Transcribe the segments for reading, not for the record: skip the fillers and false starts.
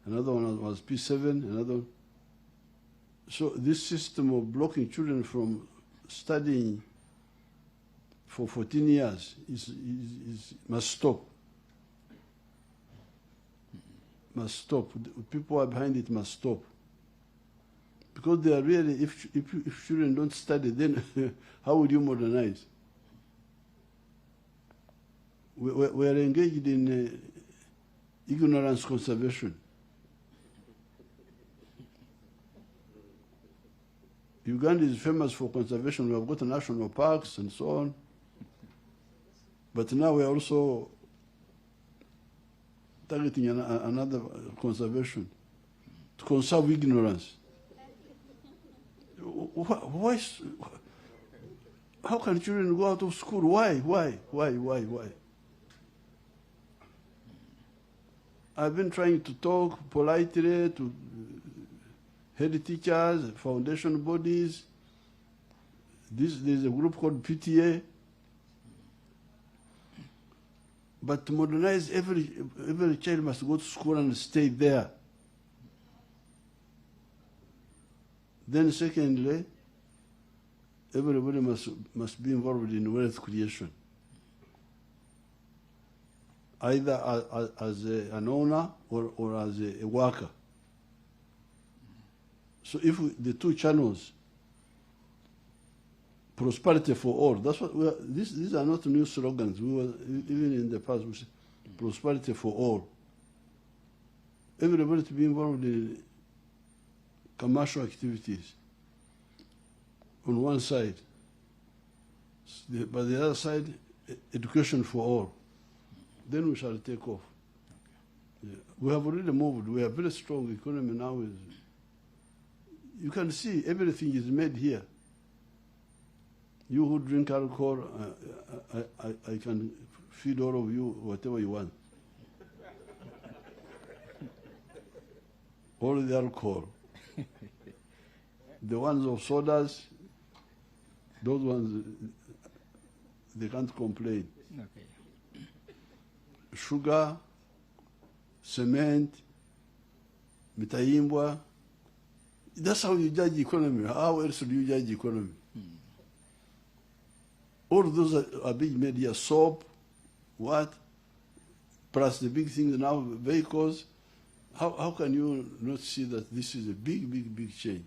another one was P7, another one. So this system of blocking children from studying for 14 years must stop. Must stop. The people who are behind it must stop. Because they are really, if children don't study, then how would you modernize? We are engaged in ignorance conservation. Uganda is famous for conservation. We have got national parks and so on. But now we are also targeting another conservation, to conserve ignorance. Why? How can children go out of school? Why? I've been trying to talk politely to head teachers, foundation bodies. There's a group called PTA. But to modernize, every child must go to school and stay there. Then secondly, everybody must be involved in wealth creation, either as an owner or as a worker. So if the two channels, prosperity for all, that's what we are, these are not new slogans. We were, even in the past, we said prosperity for all. Everybody to be involved in commercial activities on one side, but the other side, education for all. Then we shall take off. Yeah. We have already moved. We have a very strong economy now. You can see everything is made here. You who drink alcohol, I can feed all of you whatever you want. All the alcohol. The ones of sodas, those ones, they can't complain. Okay. Sugar, cement, mitaimbwa. That's how you judge economy. How else do you judge economy? All those are being made here. Soap, what? Plus the big things now, vehicles. How can you not see that this is a big change?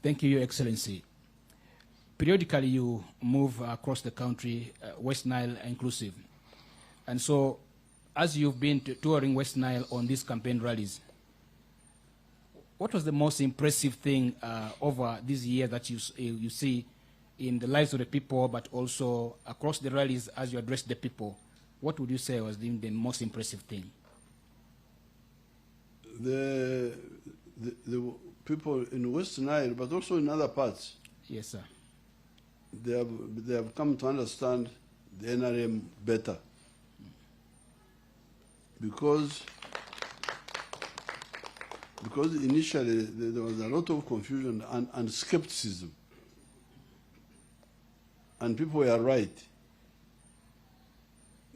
Thank you, Your Excellency. Periodically, you move across the country, West Nile inclusive. And so, as you've been touring West Nile on these campaign rallies, what was the most impressive thing over this year that you see in the lives of the people, but also across the rallies as you address the people? What would you say was the most impressive thing? The people in West Nile, but also in other parts. Yes, sir. They have come to understand the NRM better. Because initially there was a lot of confusion and skepticism. And people were right.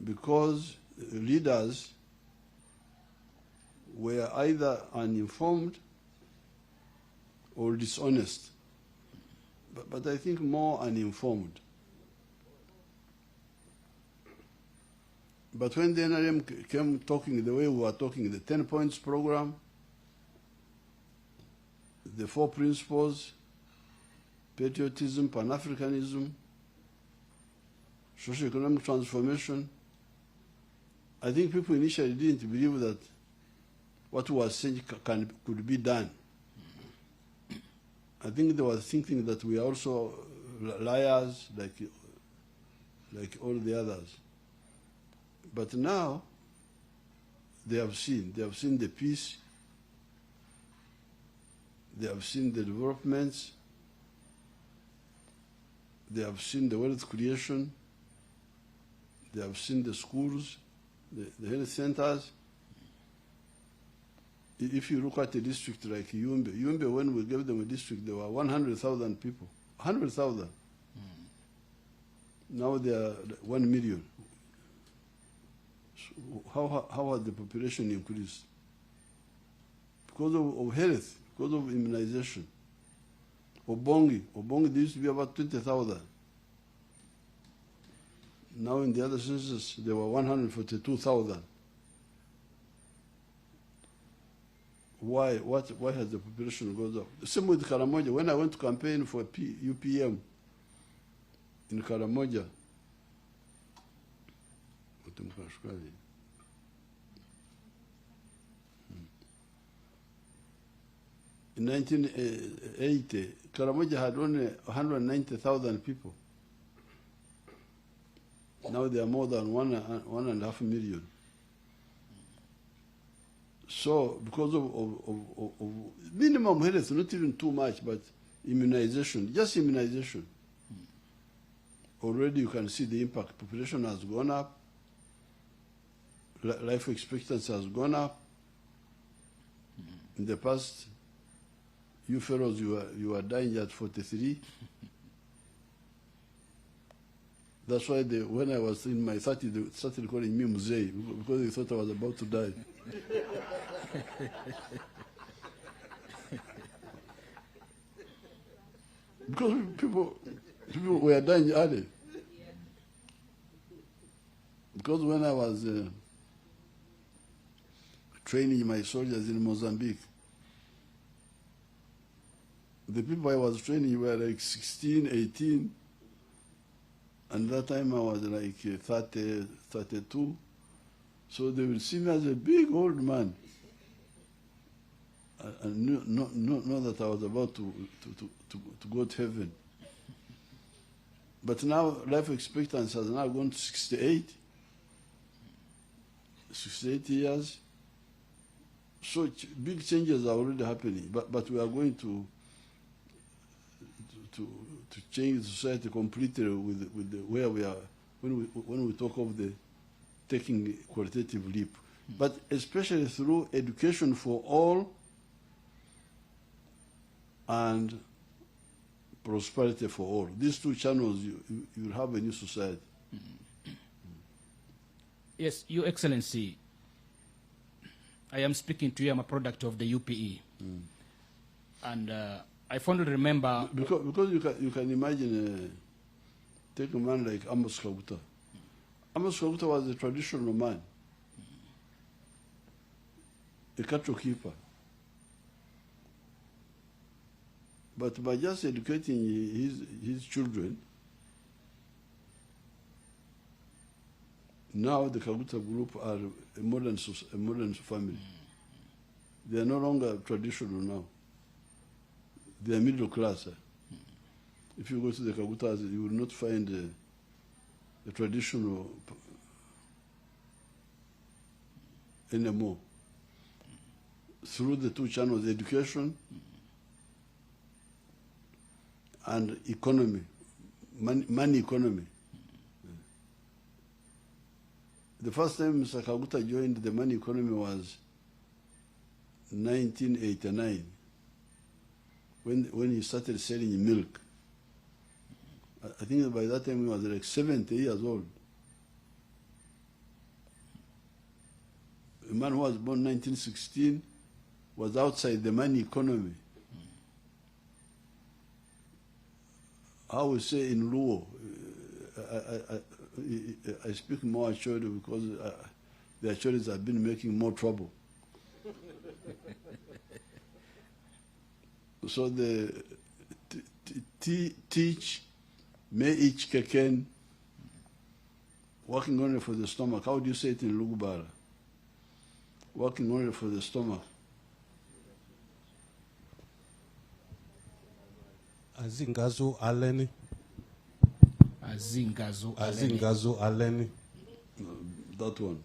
Because leaders were either uninformed or dishonest. But I think more uninformed. But when the NRM came talking the way we were talking, the 10 points program, the 4 principles, patriotism, Pan-Africanism, socio-economic transformation, I think people initially didn't believe that what was saying could be done. I think they were thinking that we are also liars like all the others. But now they have seen the peace, they have seen the developments, they have seen the wealth creation, they have seen the schools, the health centers. If you look at a district like Yumbe, when we gave them a district, there were 100,000 people. 100,000. Now there are 1 million. So how has the population increased? Because of health, because of immunization. Obongi, there used to be about 20,000. Now in the other census, there were 142,000. Why has the population gone up? The same with Karamoja. When I went to campaign for UPM in Karamoja, in 1980, Karamoja had only 190,000 people. Now there are more than 1.5 million. So because of minimum health, not even too much, but immunization, just immunization. Already you can see the impact. Population has gone up. Life expectancy has gone up. In the past, you fellows, you were dying at 43. That's why when I was in my 30s, they started calling me Museveni, because they thought I was about to die. Because people were dying early. Because when I was training my soldiers in Mozambique, the people I was training were like 16, 18, and that time I was like 30, 32. So they would see me as a big old man, and know that I was about to go to heaven. But now life expectancy has now gone to 68 years. So big changes are already happening, but we are going to change society completely with where we are when we talk of the taking qualitative leap, but especially through education for all and prosperity for all. These two channels, you will have a new society. Yes, Your Excellency, I am speaking to you. I'm a product of the UPE. And I fondly remember... Because you can imagine, take a man like Amos Kaguta. Amos Kaguta was a traditional man, a cattle keeper. But by just educating his children, now the Kaguta group are a modern family. They are no longer traditional now. They are middle class. If you go to the Kagutas, you will not find a traditional anymore. Through the two channels, education and economy, money economy. The first time Mr. Kaguta joined the money economy was 1989, when he started selling milk. I think by that time he was like 70 years old. A man who was born 1916 was outside the money economy. I would say in Luo, I speak more Acholi because the Acholis have been making more trouble. So the teach, may each keken, working only for the stomach. How do you say it in Lugubara? Working only for the stomach. Azingazu aleni. Azingazu aleni. That one.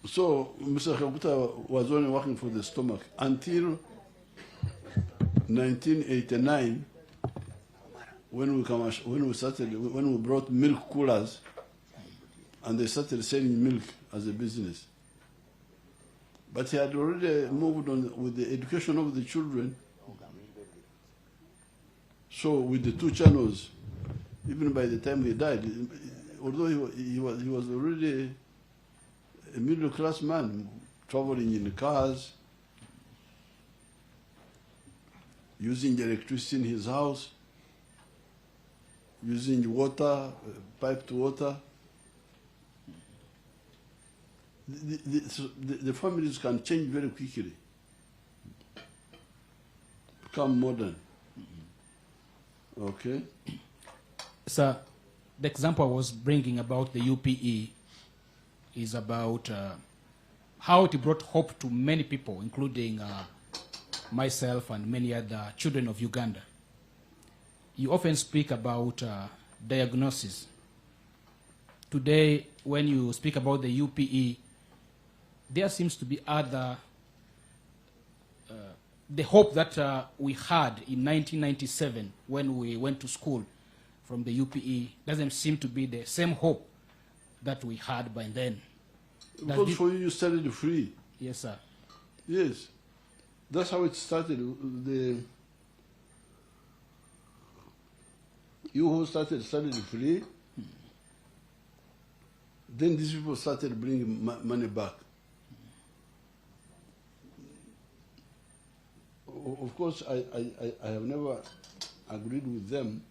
So Mr. Kaguta was only working for the stomach until 1989, when we brought milk coolers, and they started selling milk as a business. But he had already moved on with the education of the children. So with the 2 channels, even by the time he died, although he was already a middle-class man, traveling in cars, using electricity in his house, using water, piped water. The families can change very quickly, become modern. Okay? Sir, the example I was bringing about the UPE is about how it brought hope to many people, including myself and many other children of Uganda. You often speak about diagnosis. Today, when you speak about the UPE, there seems to be other, the hope that we had in 1997 when we went to school from the UPE doesn't seem to be the same hope that we had by then. Because for you studied free. Yes, sir. Yes. That's how it started. You who started studying free, then these people started bringing money back. Of course, I have never agreed with them,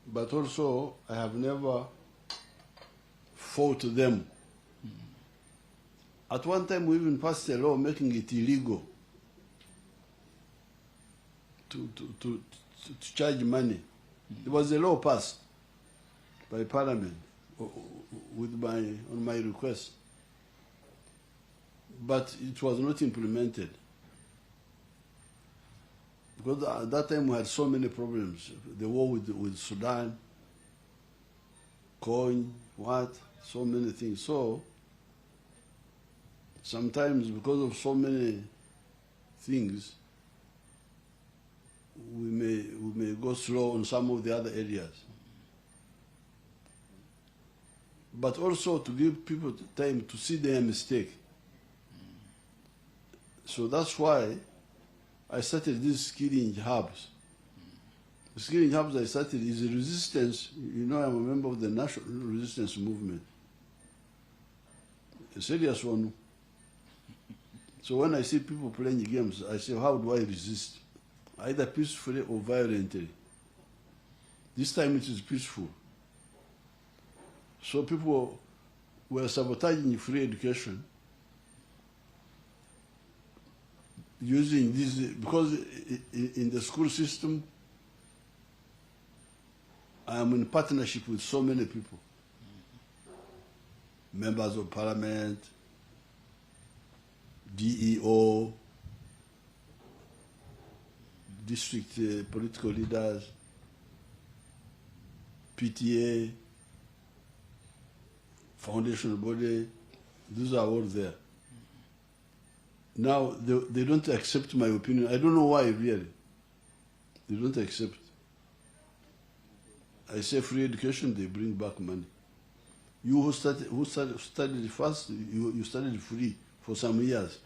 but also I have never fought them. At one time, we even passed a law making it illegal to charge money. There was a law passed by Parliament on my request, but it was not implemented because at that time we had so many problems: the war with Sudan, coin, so many things. So sometimes, because of so many things, we may go slow on some of the other areas. But also to give people time to see their mistake. So that's why I started these skilling hubs. The skilling hubs I started is a resistance. You know, I'm a member of the National Resistance Movement. A serious one. So when I see people playing games, I say, how do I resist? Either peacefully or violently. This time it is peaceful. So people were sabotaging free education, using this, because in the school system, I am in partnership with so many people. Members of Parliament, DEO, district political leaders, PTA, foundation body, these are all there. Now, they don't accept my opinion. I don't know why, really. They don't accept. I say free education, they bring back money. You who studied first, you studied free for some years.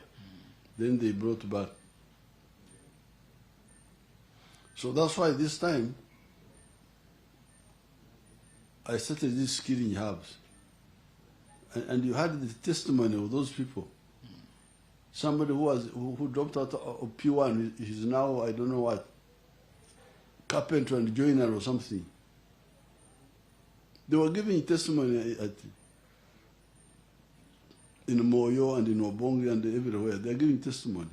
Then they brought back. So that's why this time, I started these skilling hubs. And you had the testimony of those people. Somebody who dropped out of P1, he's now, I don't know what, carpenter and joiner or something. They were giving testimony in Moyo and in Obongi and everywhere. They're giving testimony.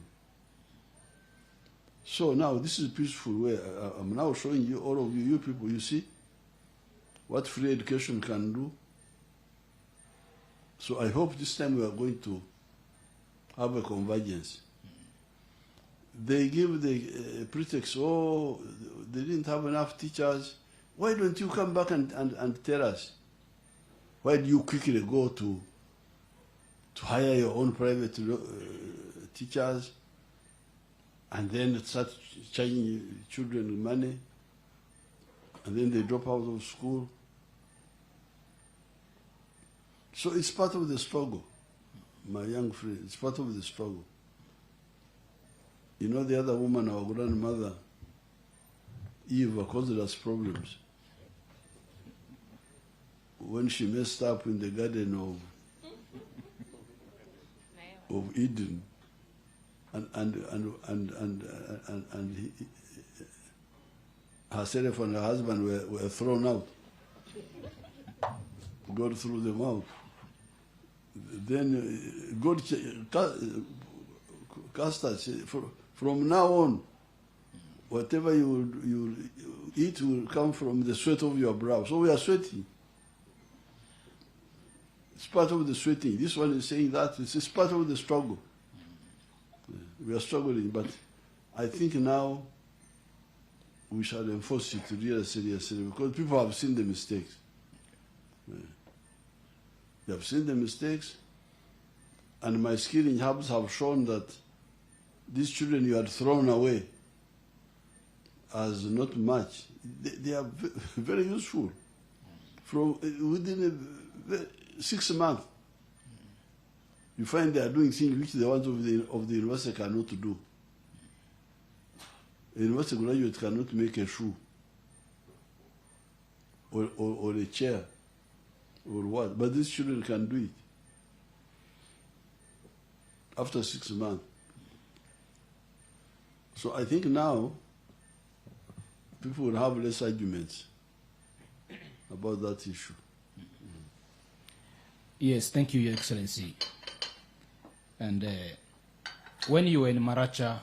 So now this is a peaceful way. I'm now showing you, all of you people, you see what free education can do. So I hope this time we are going to have a convergence. They give the pretext, oh, they didn't have enough teachers. Why don't you come back and tell us? Why do you quickly go to hire your own private teachers and then start charging children money, and then they drop out of school? So it's part of the struggle, my young friend. It's part of the struggle. You know, the other woman, our grandmother, Eva caused us problems. When she messed up in the Garden of Eden, and herself and her husband were thrown out. God threw them out. Then God cast us. From now on, whatever you eat will come from the sweat of your brow. So we are sweating. It's part of the sweating. This one is saying that it's part of the struggle. We are struggling, but I think now we shall enforce it really seriously because people have seen the mistakes. They have seen the mistakes, and my skilling hubs have shown that these children you had thrown away as not much, they are very useful. From within 6 months, you find they are doing things which the ones of the university cannot do. A university graduate cannot make a shoe or a chair or what, but these children can do it after 6 months. So I think now people will have less arguments about that issue. Yes, thank you, Your Excellency. And when you were in Maracha,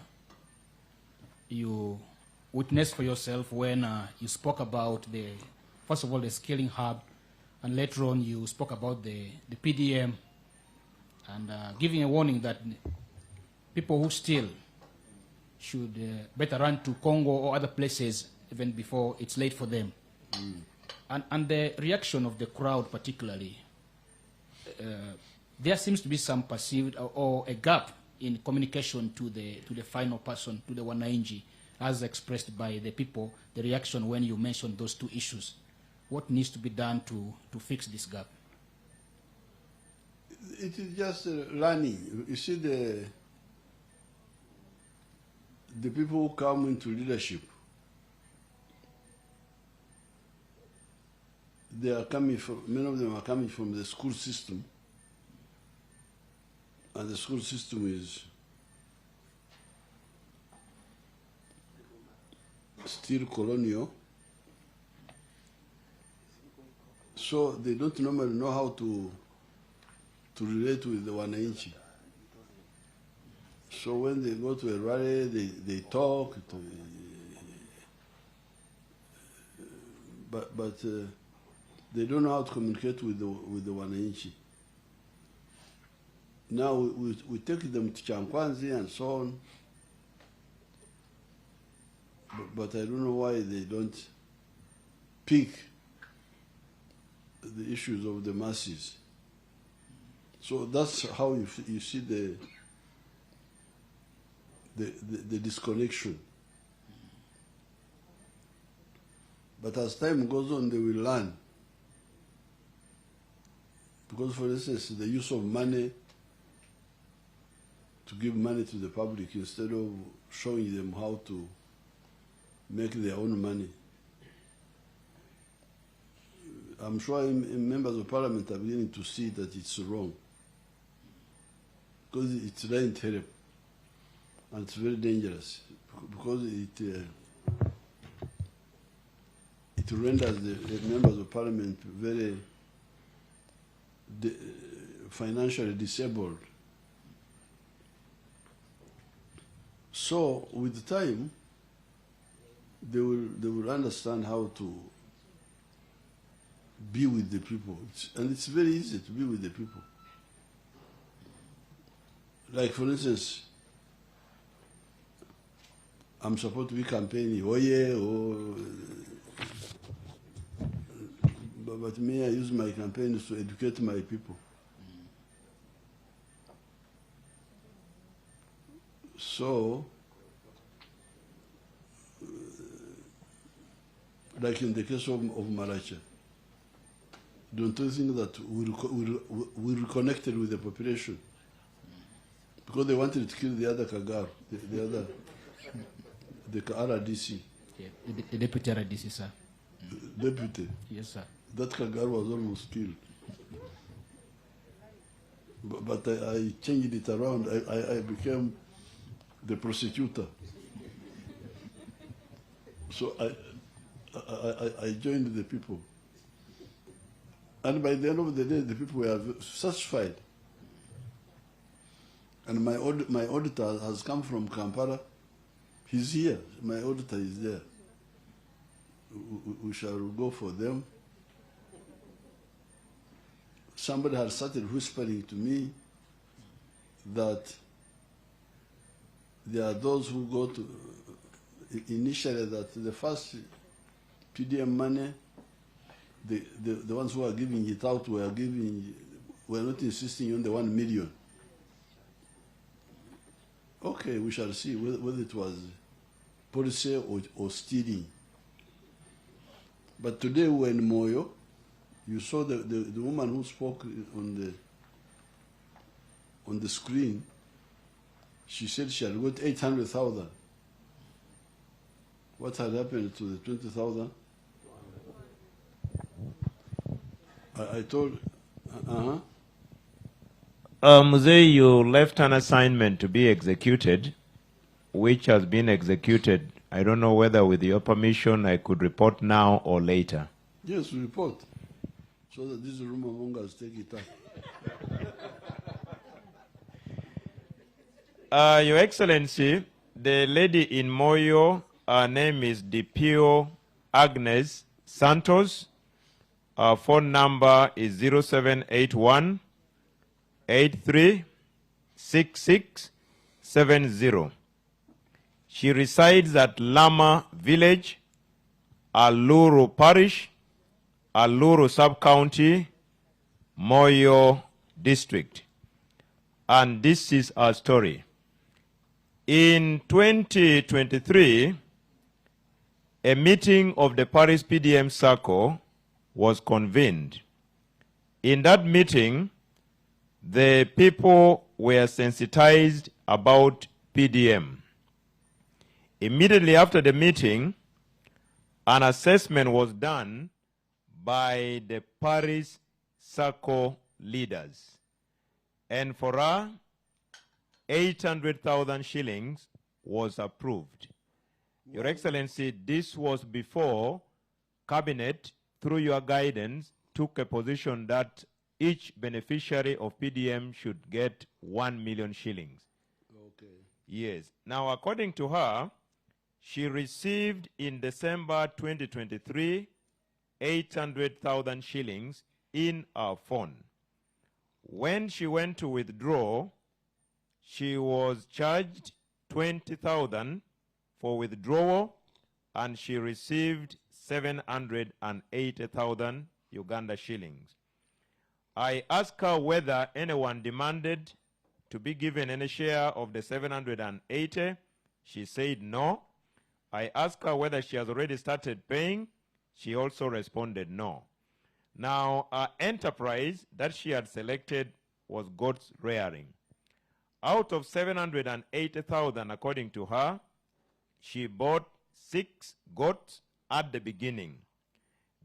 you witnessed for yourself when you spoke about first of all, the skilling hub, and later on you spoke about the PDM, and giving a warning that people who steal should better run to Congo or other places even before it's late for them. And the reaction of the crowd particularly, there seems to be some perceived or a gap in communication to the final person, to the Wananchi, as expressed by the people, the reaction when you mentioned those two issues. What needs to be done to fix this gap? It is just learning. You see, the people who come into leadership, they are coming from, many of them are coming from the school system, and the school system is still colonial, so they don't normally know how to relate with the Wananchi. So when they go to a rally, they talk, but they don't know how to communicate with the Wananchi. Now we take them to Chankwanzi and so on, but I don't know why they don't pick the issues of the masses. So that's how you see the disconnection. But as time goes on, they will learn. Because, for instance, the use of money, to give money to the public instead of showing them how to make their own money. I'm sure members of parliament are beginning to see that it's wrong. Because it's very terrible. And it's very dangerous. Because it renders the members of parliament very financially disabled. So with time, they will understand how to be with the people. And it's very easy to be with the people. Like, for instance, I'm supposed to be campaigning, but me, I use my campaigns to educate my people. So, like in the case of Maracha, don't you think that we reconnected with the population? Because they wanted to kill the other Kagar, the RDC. Yeah, the deputy RDC, sir. Deputy. Yes, sir. That Kagar was almost killed. But I changed it around. I became the prosecutor. So I joined the people. And by the end of the day, the people were satisfied. And my auditor has come from Kampala. He's here. My auditor is there. We shall go for them. Somebody had started whispering to me that there are those who go to, initially that the first PDM money, the ones who are giving it out were not insisting on the 1 million. Okay, we shall see whether it was policy or stealing. But today we were in Moyo. You saw the woman who spoke on the screen. She said she had got 800,000. What had happened to the 20,000? I told, Museveni, you left an assignment to be executed, which has been executed. I don't know whether with your permission I could report now or later. Yes, report. So that these rumor mongers take it up. Your Excellency, the lady in Moyo, her name is Dipio Agnes Santos. Her phone number is 0781 836670. She resides at Lama Village, Aluru Parish, Aluru Sub-County, Moyo District. And this is our story. In 2023, a meeting of the Paris PDM Circle was convened. In that meeting, the people were sensitized about PDM. Immediately after the meeting, an assessment was done by the Paris Circle leaders. And for her, 800,000 shillings was approved. Your Excellency, this was before Cabinet, through your guidance, took a position that each beneficiary of PDM should get 1 million shillings. Okay. Yes. Now, according to her, she received in December 2023 800,000 shillings in her phone. When she went to withdraw, she was charged 20,000 for withdrawal, and she received 780,000 Uganda shillings. I asked her whether anyone demanded to be given any share of the 780. She said no. I asked her whether she has already started paying. She also responded no. Now, our enterprise that she had selected was goats rearing. Out of 780,000, according to her, she bought 6 goats at the beginning.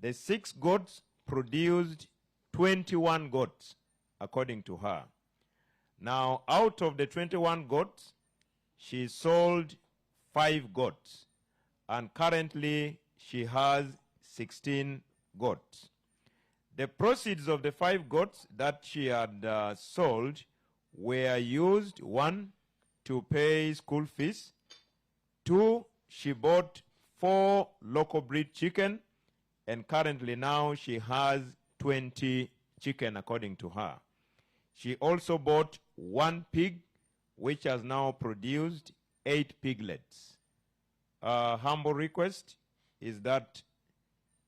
The 6 goats produced 21 goats, according to her. Now, out of the 21 goats, she sold 5 goats, and currently she has 16 goats. The proceeds of the 5 goats that she had sold were used, 1, to pay school fees, 2, she bought 4 local breed chicken, and currently now she has 20 chicken, according to her. She also bought 1 pig, which has now produced 8 piglets. Humble request is that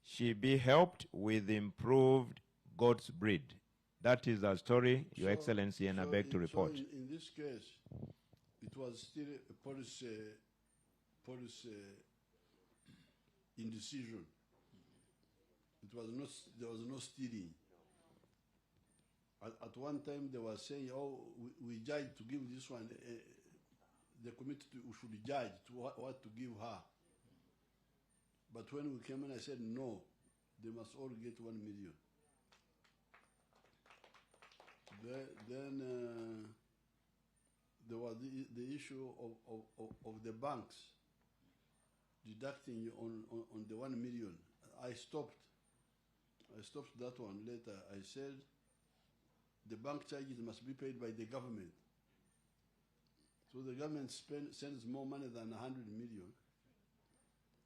she be helped with improved goat's breed. That is our story, Your Excellency, and I beg to report. So in this case, it was still a policy indecision. There was no stealing. At one time, they were saying, "Oh, we judge to give this one." The committee should judge to what to give her. But when we came in, I said, no, they must all get 1 million. Then there was the issue of the banks deducting on the 1 million. I stopped that one later. I said the bank charges must be paid by the government. So the government sends more money than 100 million,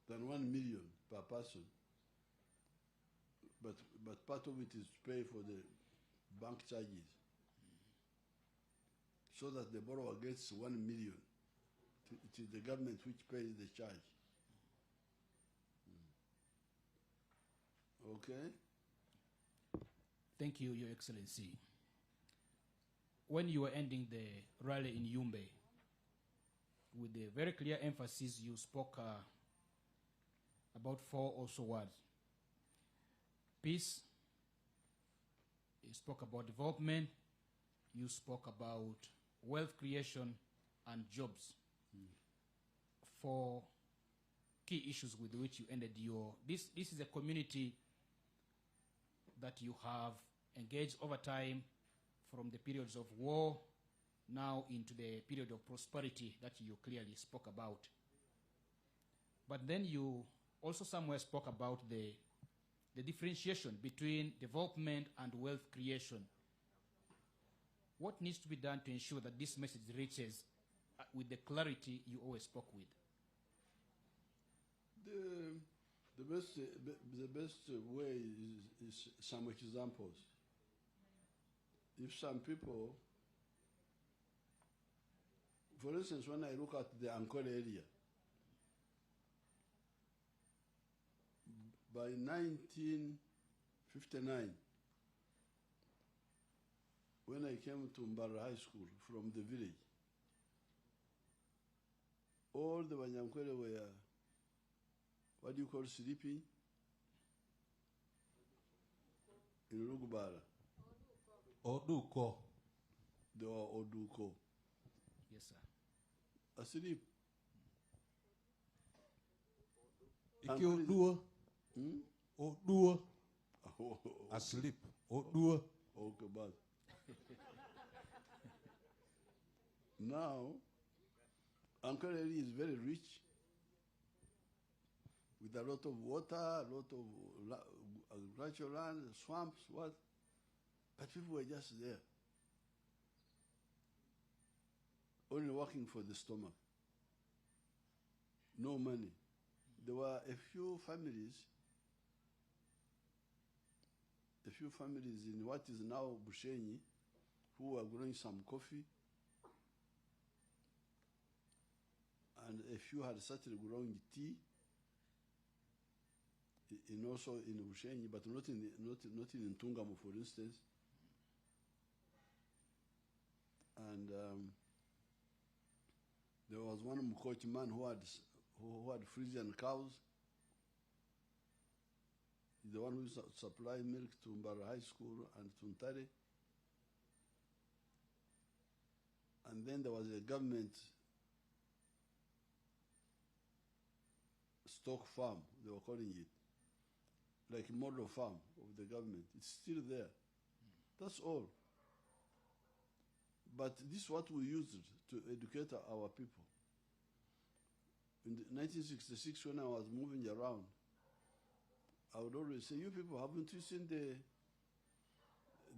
than 1 million per person. But part of it is to pay for the bank charges, so that the borrower gets 1 million. It is the government which pays the charge. Okay? Thank you, Your Excellency. When you were ending the rally in Yumbe, with a very clear emphasis, you spoke about 4 also words. Peace, you spoke about development, you spoke about wealth creation and jobs. 4 key issues with which you ended your... This is a community that you have engaged over time from the periods of war now into the period of prosperity that you clearly spoke about. But then you also somewhere spoke about the differentiation between development and wealth creation. What needs to be done to ensure that this message reaches with the clarity you always spoke with? The best way is some examples. If some people, for instance, when I look at the Ankole area, by 1959, when I came to Mbara High School from the village, all the Banyankwele were, what do you call sleeping? In Rugubara. Oduko. They were Oduko. Yes, sir. Asleep. Iki Odua. Odua. Asleep. Odua. Okay, but now, Ankole area is very rich, with a lot of water, a lot of agricultural land, swamps, what? But people were just there, only working for the stomach. No money. There were a few families in what is now Bushenyi who were growing some coffee, and a few had started growing tea. Also in Bushenyi, but not in Ntungamo, for instance. And there was one Mukochi man who had Frisian cows. He's the one who supplied milk to Mbara High School and to Ntare. And then there was a government stock farm, they were calling it, like a model farm of the government. It's still there. That's all. But this is what we used to educate our people. In 1966, when I was moving around, I would always say, you people, haven't you seen they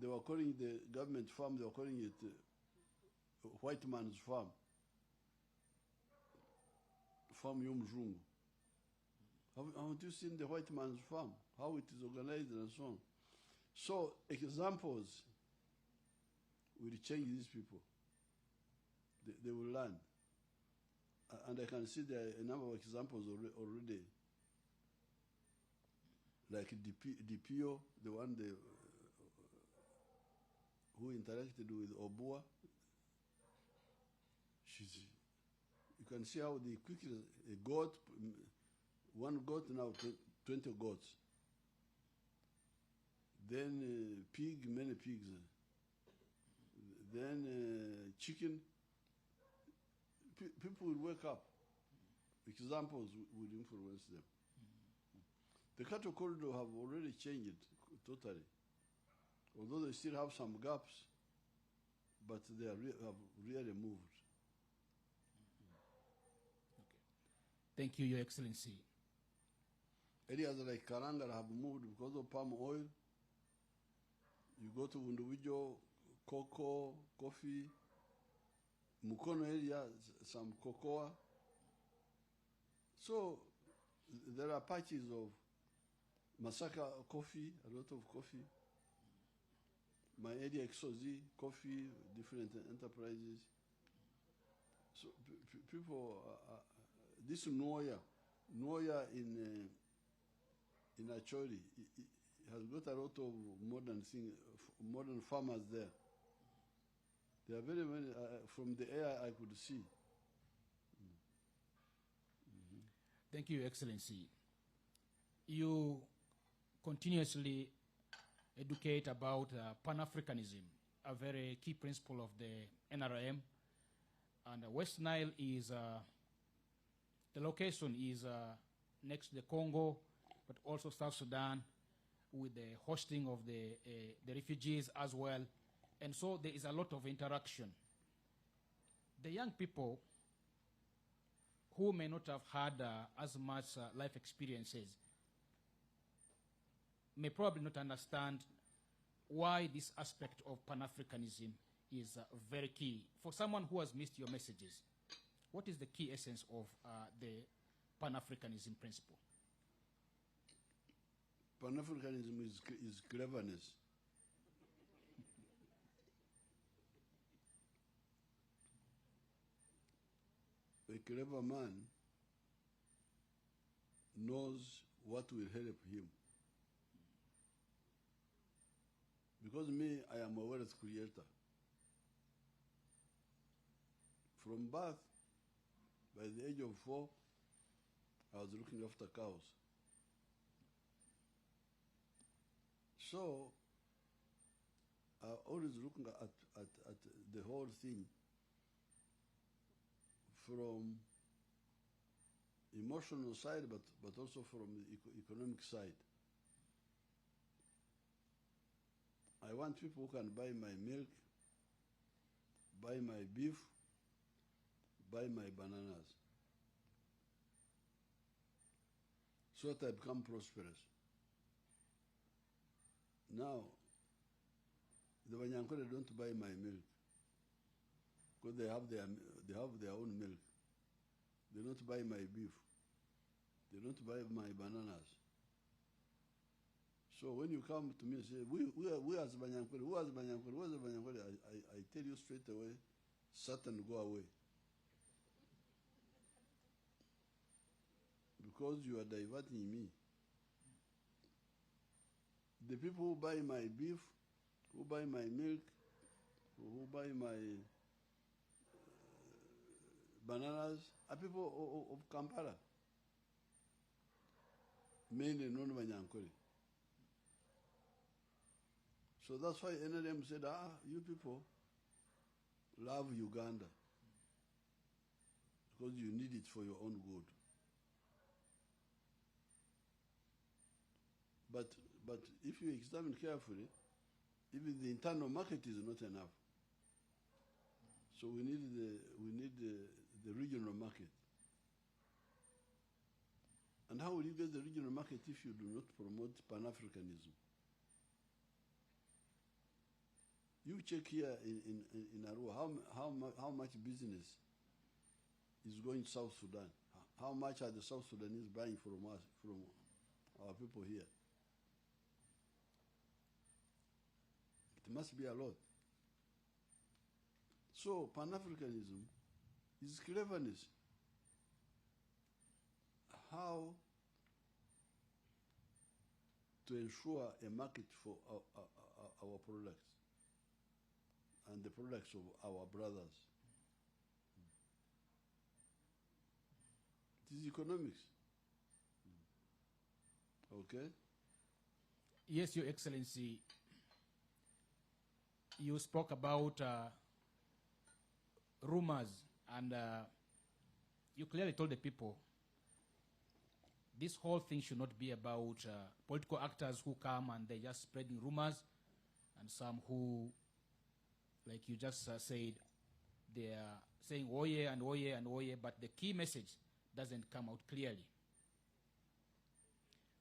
were calling the government farm, they were calling it white man's farm. Farm Yomjungu. Haven't you seen the white man's farm? How it is organized and so on. So examples will change these people. They will learn. And I can see there are a number of examples already. Like DPO, the one who interacted with Obua. You can see how they quickly, a goat, one goat, now 20 goats. Then pig, many pigs. Then chicken. People will wake up. Examples will influence them. The cattle corridor have already changed totally. Although they still have some gaps, but they have really moved. Okay. Thank you, Your Excellency. Areas like Karanga have moved because of palm oil. You go to individual cocoa, coffee, Mukono area, some cocoa. So there are patches of Masaka coffee, a lot of coffee. My area, Exozi, coffee, different enterprises. So people, this Noya in Acholi, it has got a lot of modern farmers there. There are very many, from the air I could see. Thank you, Your Excellency. You continuously educate about Pan-Africanism, a very key principle of the NRM. And West Nile is, the location is next to the Congo, but also South Sudan, with the hosting of the refugees as well. And so there is a lot of interaction. The young people who may not have had as much life experiences may probably not understand why this aspect of Pan-Africanism is very key. For someone who has missed your messages, what is the key essence of the Pan-Africanism principle? Pan-Africanism is cleverness. A clever man knows what will help him. Because me, I am a wealth creator. From birth, by the age of 4, I was looking after cows. So, I always looking at the whole thing from emotional side, but also from the economic side. I want people who can buy my milk, buy my beef, buy my bananas, so that I become prosperous. Now, the Banyankole don't buy my milk because they have their own milk. They don't buy my beef. They don't buy my bananas. So when you come to me and say, we as Banyankole, who as Banyankole, who as Banyankole, I tell you straight away, Satan, go away. Because you are diverting me. The people who buy my beef, who buy my milk, who buy my bananas, are people of Kampala. Mainly non-Banyankole. So that's why NLM said, you people love Uganda because you need it for your own good. But if you examine carefully, even the internal market is not enough. So we need the regional market. And how will you get the regional market if you do not promote Pan-Africanism? You check here in Arua, how much business is going to South Sudan? How much are the South Sudanese buying from us, from our people here? It must be a lot. So Pan-Africanism is cleverness. How to ensure a market for our products and the products of our brothers. It is economics. Okay? Yes, Your Excellency. You spoke about rumors, and you clearly told the people, this is a this whole thing should not be about political actors who come and they're just spreading rumors, and some who, like you just said, they are saying oh yeah and oh yeah and oh yeah, but the key message doesn't come out clearly.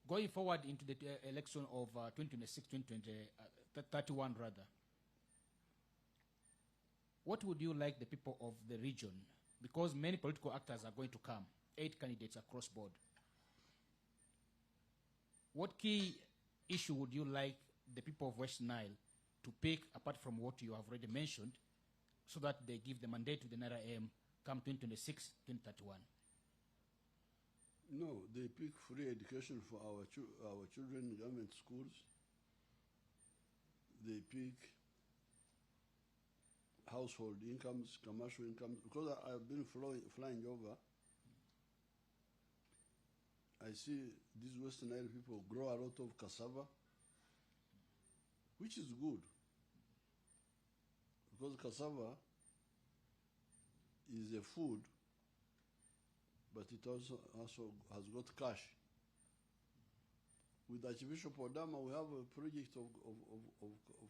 Going forward into the election of 2026, 2031 rather, what would you like the people of the region, because many political actors are going to come, 8 candidates across board, what key issue would you like the people of West Nile to pick, apart from what you have already mentioned, so that they give the mandate to the NRM come 2026, 2031? No, they pick free education for our children in government schools. They pick household incomes, commercial incomes. Because I've been flying over, I see these Western Nile people grow a lot of cassava, which is good. Because cassava is a food, but it also has got cash. With Archbishop Odama, we have a project of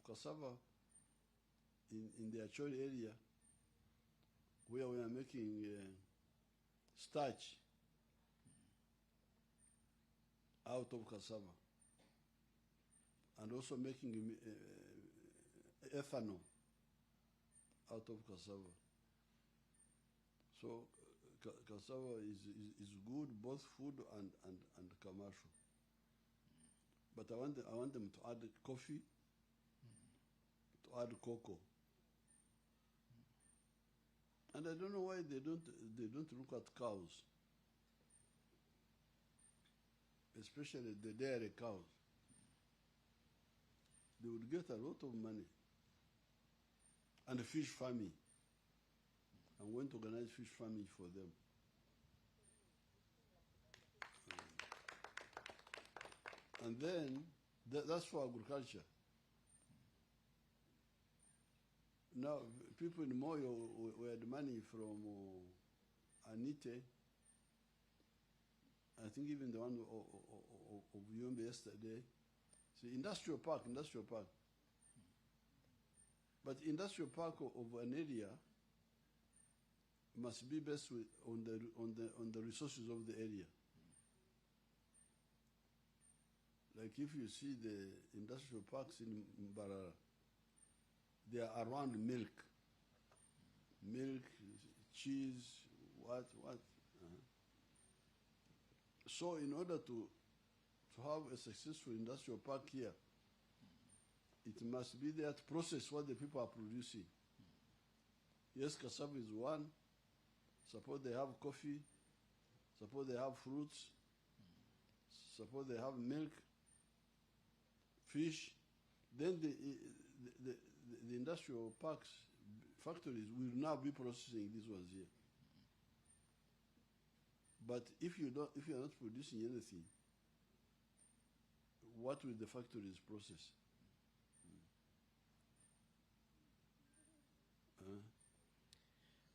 cassava in the Acholi area, where we are making starch out of cassava, and also making ethanol out of cassava. So cassava is good, both food and commercial. But I want them to add coffee, to add cocoa. And I don't know why they don't look at cows, especially the dairy cows. They would get a lot of money. And fish farming. I'm going to organize fish farming for them. And then, that's for agriculture. Now, people in Moyo were demanding from Anite, I think even the one of Yombe yesterday, see, industrial park. But industrial park of an area must be based on the resources of the area. Like if you see the industrial parks in Mbarara, they are around milk, cheese, what. So in order to have a successful industrial park here, it must be there to process what the people are producing. Yes, cassava is one. Suppose they have coffee. Suppose they have fruits. Suppose they have milk, fish. Then the industrial parks, factories will now be processing these ones here. But if you are not producing anything, what will the factories process?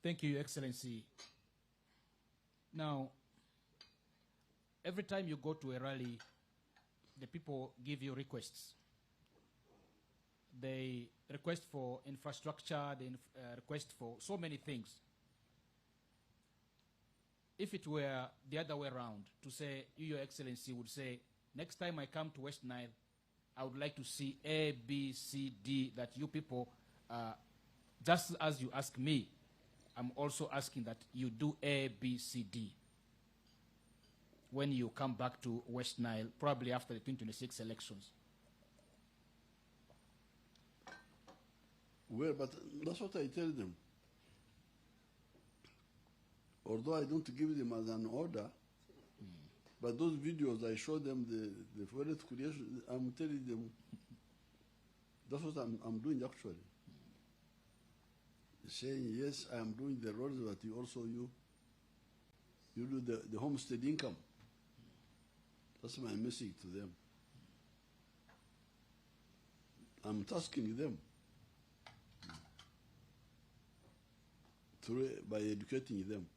Thank you, Your Excellency. Now, every time you go to a rally, the people give you requests. They request for infrastructure, they request for so many things. If it were the other way around, to say, you, Your Excellency, would say, next time I come to West Nile, I would like to see A, B, C, D, that you people, just as you ask me, I'm also asking that you do A, B, C, D when you come back to West Nile, probably after the 2026 elections. Well, but that's what I tell them. Although I don't give them as an order, but those videos I show them the forest creation, I'm telling them that's what I'm doing actually. Saying, yes, I am doing the roads, but you do the homestead income. That's my message to them. I'm tasking them by educating them.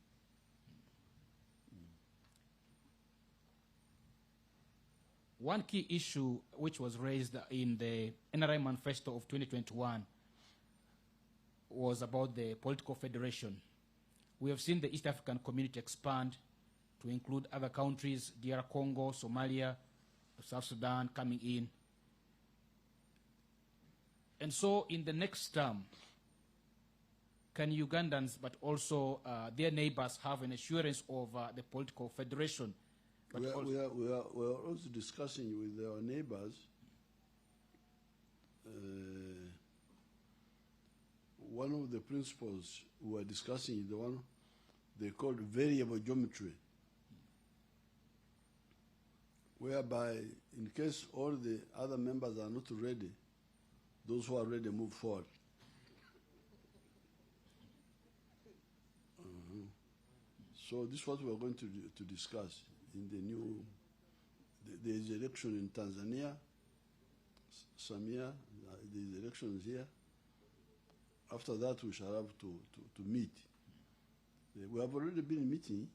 One key issue which was raised in the NRI manifesto of 2021 was about the political federation. We have seen the East African community expand to include other countries, DR Congo, Somalia, South Sudan coming in. And so in the next term, can Ugandans, but also their neighbors, have an assurance of the political federation? But we are also discussing with our neighbors one of the principles we are discussing is the one they call variable geometry, whereby in case all the other members are not ready, those who are ready move forward. So this is what we are going to discuss in the new, there is election in Tanzania, Samia, there is elections here. After that, we shall have to meet. We have already been meeting,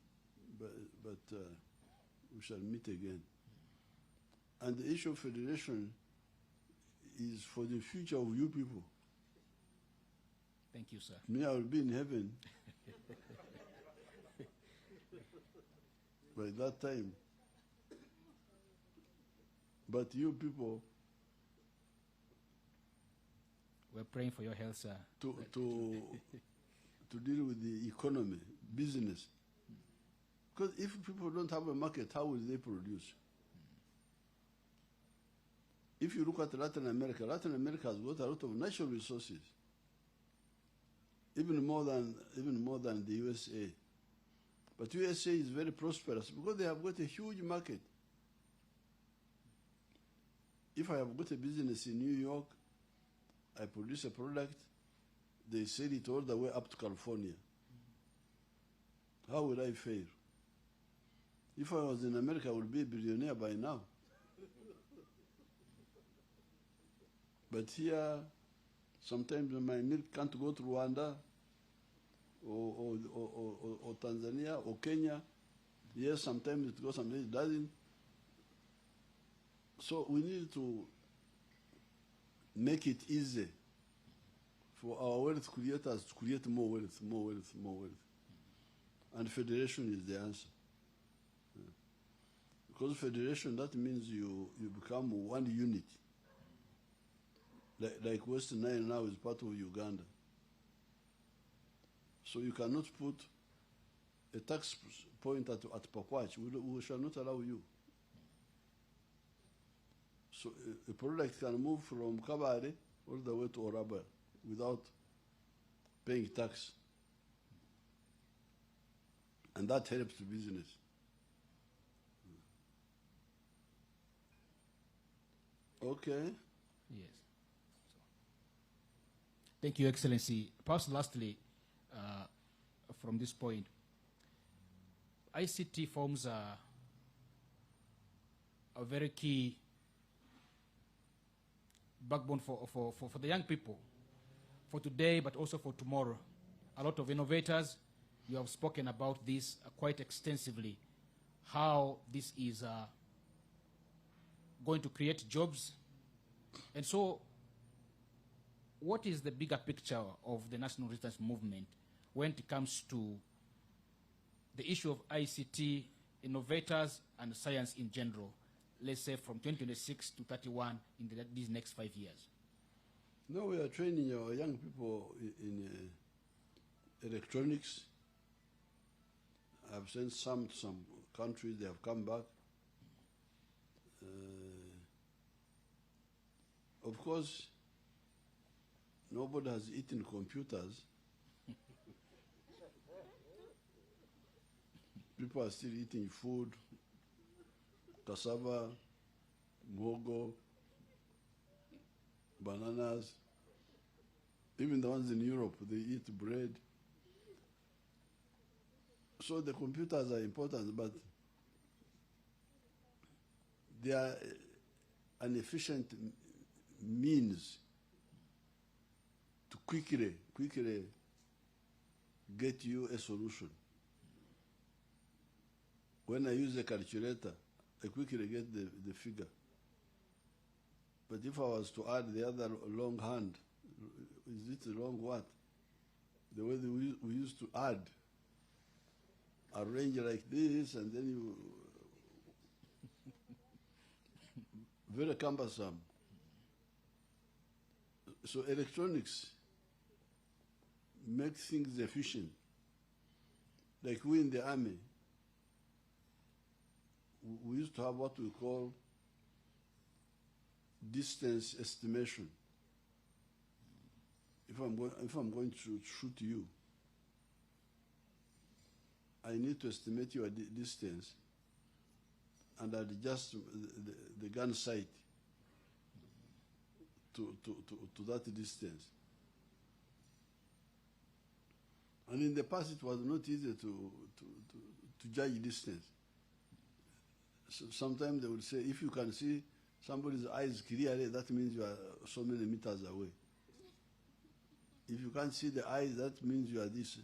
but we shall meet again. And the issue of federation is for the future of you people. Thank you, sir. Me, I will be in heaven by that time. But you people, we're praying for your health, sir. To deal with the economy, business. Because if people don't have a market, how will they produce? If you look at Latin America has got a lot of natural resources, even more than the USA. But USA is very prosperous because they have got a huge market. If I have got a business in New York, I produce a product, they sell it all the way up to California. How will I fail? If I was in America, I would be a billionaire by now. But here, sometimes my milk can't go to Rwanda or Tanzania or Kenya. Yes, sometimes it goes, sometimes it doesn't. So we need to make it easy for our wealth creators to create more wealth, more wealth, more wealth. And federation is the answer. Because federation, that means you become one unit. Like Western Nile now is part of Uganda. So you cannot put a tax point at Pakwach. We shall not allow you. So a product can move from Kabare all the way to Oraba without paying tax. And that helps the business. Okay. Yes. Thank you, Excellency. Perhaps lastly, from this point, ICT forms a very key backbone for the young people, for today, but also for tomorrow. A lot of innovators, you have spoken about this quite extensively, how this is going to create jobs. And so, what is the bigger picture of the national resistance movement when it comes to the issue of ICT, innovators, and science in general, let's say from 2026 to 31 in these next 5 years? No, we are training our young people in electronics. I've sent some to some countries, they have come back. Of course, nobody has eaten computers. People are still eating food, cassava, muhogo, bananas. Even the ones in Europe, they eat bread. So the computers are important, but they are an efficient means to quickly get you a solution. When I use a calculator, I quickly get the figure. But if I was to add the other long hand, is it a long what? The way that we used to add, arrange like this, and then you, very cumbersome. So electronics make things efficient. Like we in the army, we used to have what we call distance estimation. If I'm going to shoot you, I need to estimate your distance and adjust the gun sight to that distance. And in the past, it was not easy to judge distance. So sometimes they would say, if you can see somebody's eyes clearly, that means you are so many meters away. If you can't see the eyes, that means you are this.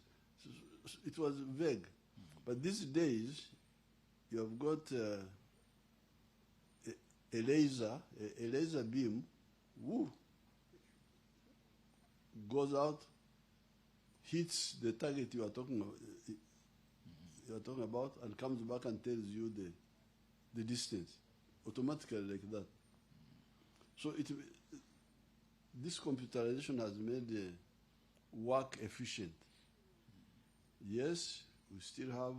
So it was vague. But these days, you have got a laser beam, goes out, hits the target you are talking about, and comes back and tells you the distance, automatically like that. So this computerization has made work efficient. Yes, we still have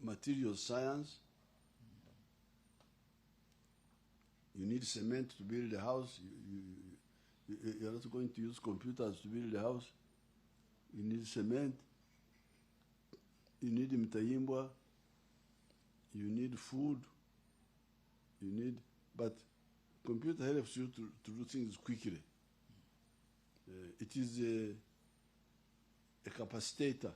material science. You need cement to build a house. You're not going to use computers to build a house. You need cement. You need mtayimbwa. You need food. But computer helps you to do things quickly. It is a capacitator.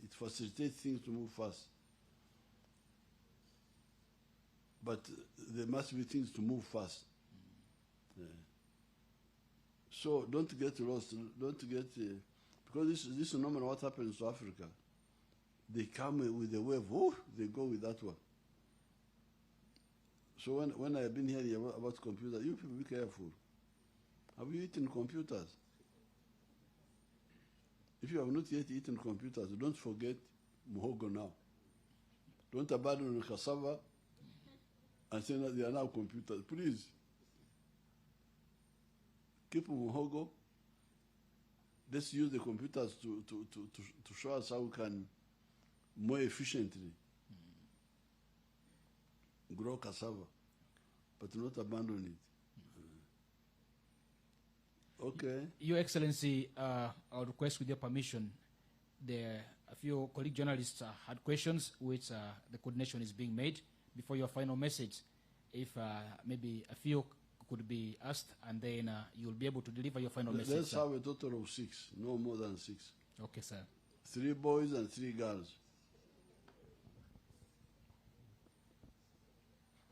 It facilitates things to move fast. But there must be things to move fast. So don't get lost. Don't get because this is normally what happens to Africa. They come with a wave. They go with that one. So when I've been hearing about computers, you people be careful. Have you eaten computers? If you have not yet eaten computers, don't forget muhogo now. Don't abandon cassava and say that they are now computers. Please. Keep muhogo. Let's use the computers to show us how we can more efficiently grow cassava, but not abandon it. Okay. Your Excellency, I'll request with your permission, a few colleague journalists had questions which the coordination is being made before your final message. If maybe a few could be asked, and then you'll be able to deliver your final message. Let's have a total of 6, no more than 6. Okay, sir. 3 boys and 3 girls.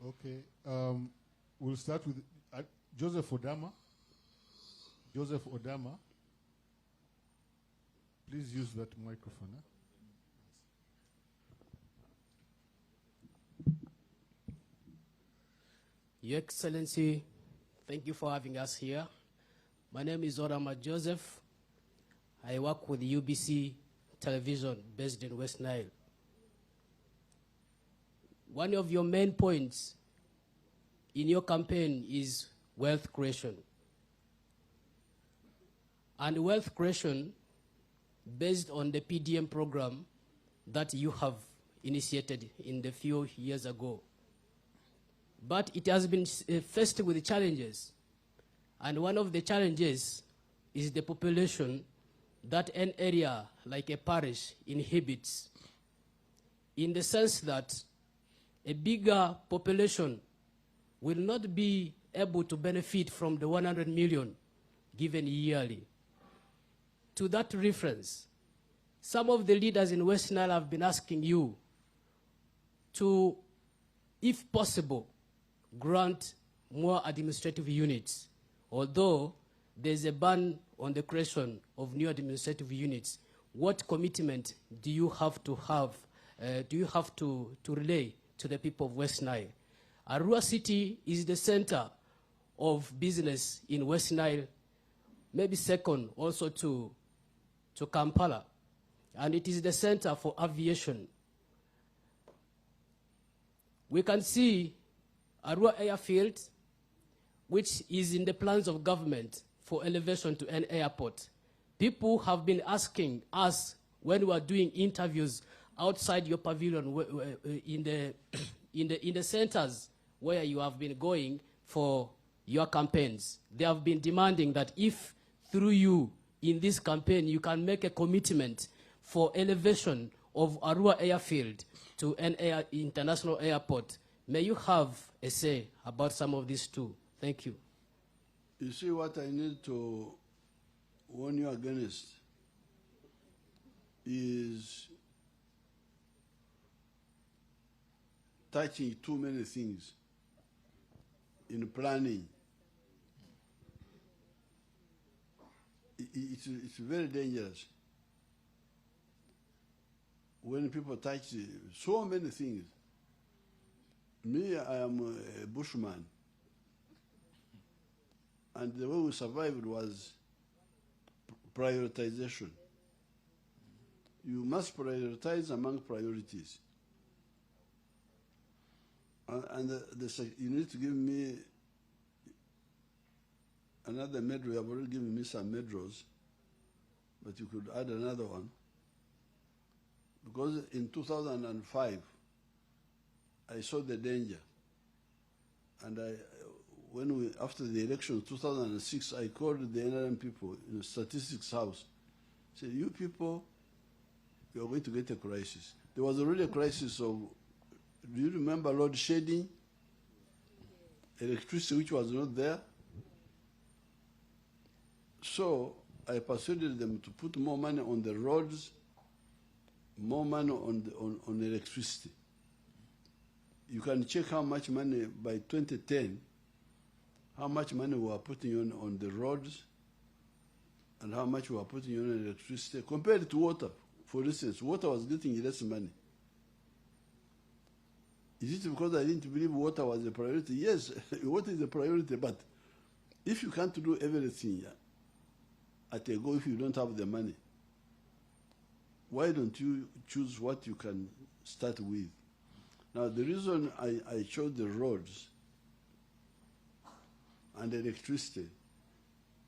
Okay. We'll start with Joseph Odama. Joseph Odama. Please use that microphone. Your Excellency, thank you for having us here. My name is Odama Joseph. I work with UBC Television based in West Nile. One of your main points in your campaign is wealth creation. And wealth creation based on the PDM program that you have initiated in the few years ago. But it has been faced with challenges. And one of the challenges is the population that an area like a parish inhibits, in the sense that a bigger population will not be able to benefit from the 100 million given yearly. To that reference, some of the leaders in West Nile have been asking you to, if possible, grant more administrative units, although there's a ban on the creation of new administrative units, what commitment do you have to relay to the people of West Nile? Arua City is the center of business in West Nile, maybe second also to Kampala, and it is the center for aviation. We can see Arua Airfield, which is in the plans of government for elevation to an airport. People have been asking us when we are doing interviews outside your pavilion in the centers where you have been going for your campaigns. They have been demanding that if through you in this campaign you can make a commitment for elevation of Arua Airfield to an international airport, may you have a say about some of these too. Thank you. You see what I need to warn you against is touching too many things in planning. It's very dangerous when people touch so many things. Me, I am a bushman, and the way we survived was prioritization. You must prioritize among priorities. And you need to give me another medal. You have already given me some medals, but you could add another one. Because in 2005, I saw the danger. And after the election of 2006, I called the NRM people in the statistics house. I said, you people, you are going to get a crisis. There was already a crisis of, do you remember load shedding? Electricity which was not there. So I persuaded them to put more money on the roads, more money on electricity. You can check how much money by 2010, how much money we are putting on the roads and how much we are putting on electricity compared to water. For instance, water was getting less money. Is it because I didn't believe water was a priority? Yes, water is a priority, but if you can't do everything at a go if you don't have the money, why don't you choose what you can start with? Now, the reason I chose the roads and electricity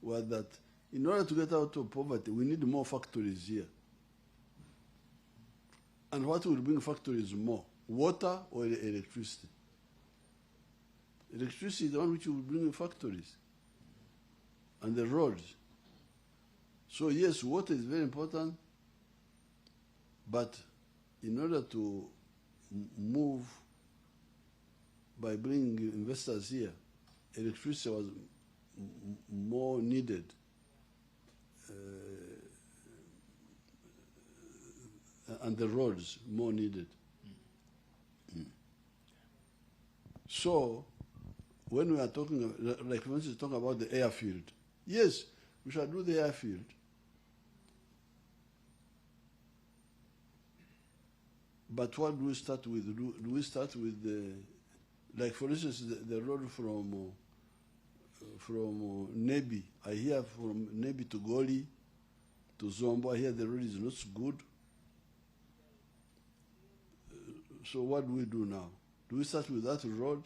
was that in order to get out of poverty, we need more factories here. And what will bring factories more? Water or electricity? Electricity is the one which will bring factories and the roads. So yes, water is very important, but in order to move by bringing investors here, electricity was more needed. And the roads more needed. So, when we are talking, like for instance, talking about the airfield, yes, we shall do the airfield. But what do we start with? Do we start with the, like for instance, the road from Nebi? I hear from Nebi to Goli to Zombo, I hear the road is not so good. So what do we do now? Do we start with that road,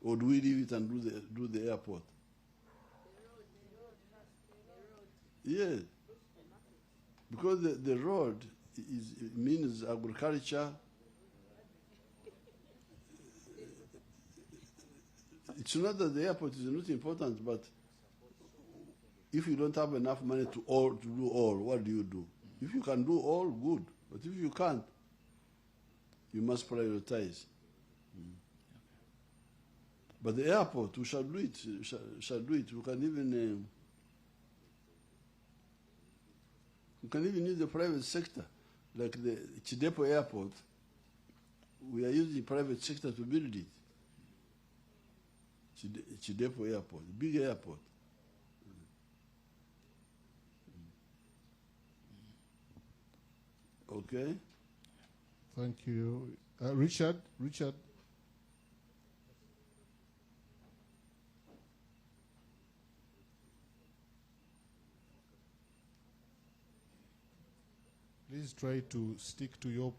or do we leave it and do the airport? Yeah, because the road means agriculture. It's not that the airport is not important, but if you don't have enough money to do all, what do you do? If you can do all, good. But if you can't, you must prioritize. But the airport, we shall do it. We shall do it. We can even use the private sector, like the Chidepo Airport. We are using private sector to build it. Chidepo Airport, big airport. Okay? Thank you. Richard? Richard? Please try to stick to your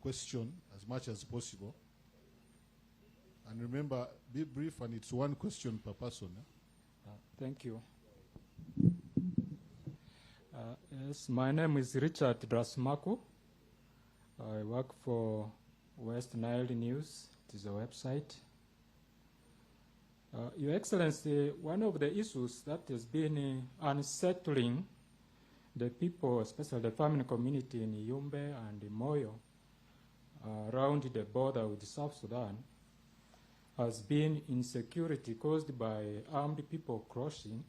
question as much as possible. And remember, be brief, and it's one question per person. Thank you. Yes, my name is Richard Drasmaku. I work for West Nile News. It is a website. Your Excellency, one of the issues that has been unsettling the people, especially the farming community in Yumbe and Moyo, around the border with South Sudan, has been insecurity caused by armed people crossing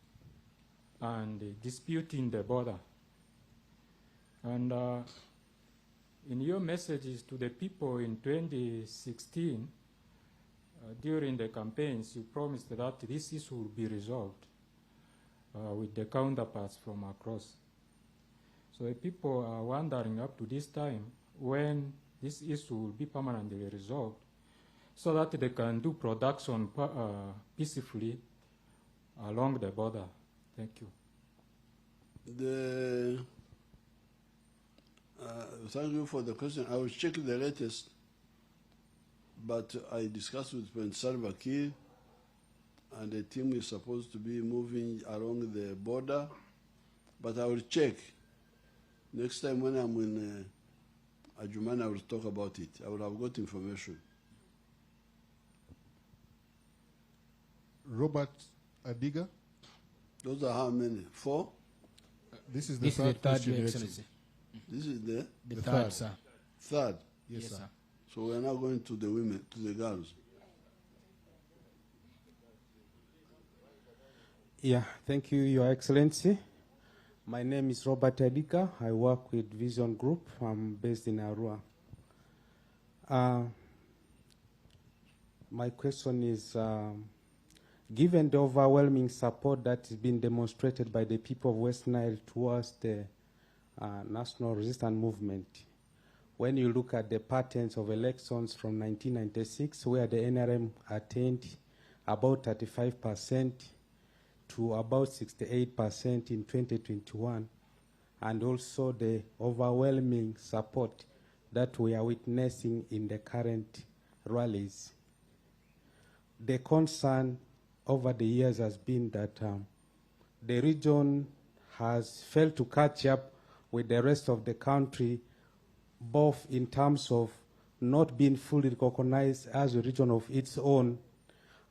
and disputing the border. And in your messages to the people in 2016, during the campaigns, you promised that this issue will be resolved with the counterparts from across. So the people are wondering up to this time when this issue will be permanently resolved so that they can do production peacefully along the border. Thank you. Thank you for the question. I will check the latest, but I discussed with President Salva Kiir, and the team is supposed to be moving along the border, but I will check. Next time when I'm in Adjumani, I will talk about it. I will have got information. Robert Adiga? Those are how many? 4? This is the This is the third third, question, Your Your Excellency. This is the The third, sir. third. Yes, sir. So we are now going to the women, to the girls. Yeah, thank you, Your Excellency. My name is Robert Adika. I work with Vision Group. I'm based in Arua. My question is, given the overwhelming support that has been demonstrated by the people of West Nile towards the national resistance movement, when you look at the patterns of elections from 1996, where the NRM attained about 35%, to about 68% in 2021, and also the overwhelming support that we are witnessing in the current rallies. The concern over the years has been that the region has failed to catch up with the rest of the country, both in terms of not being fully recognized as a region of its own,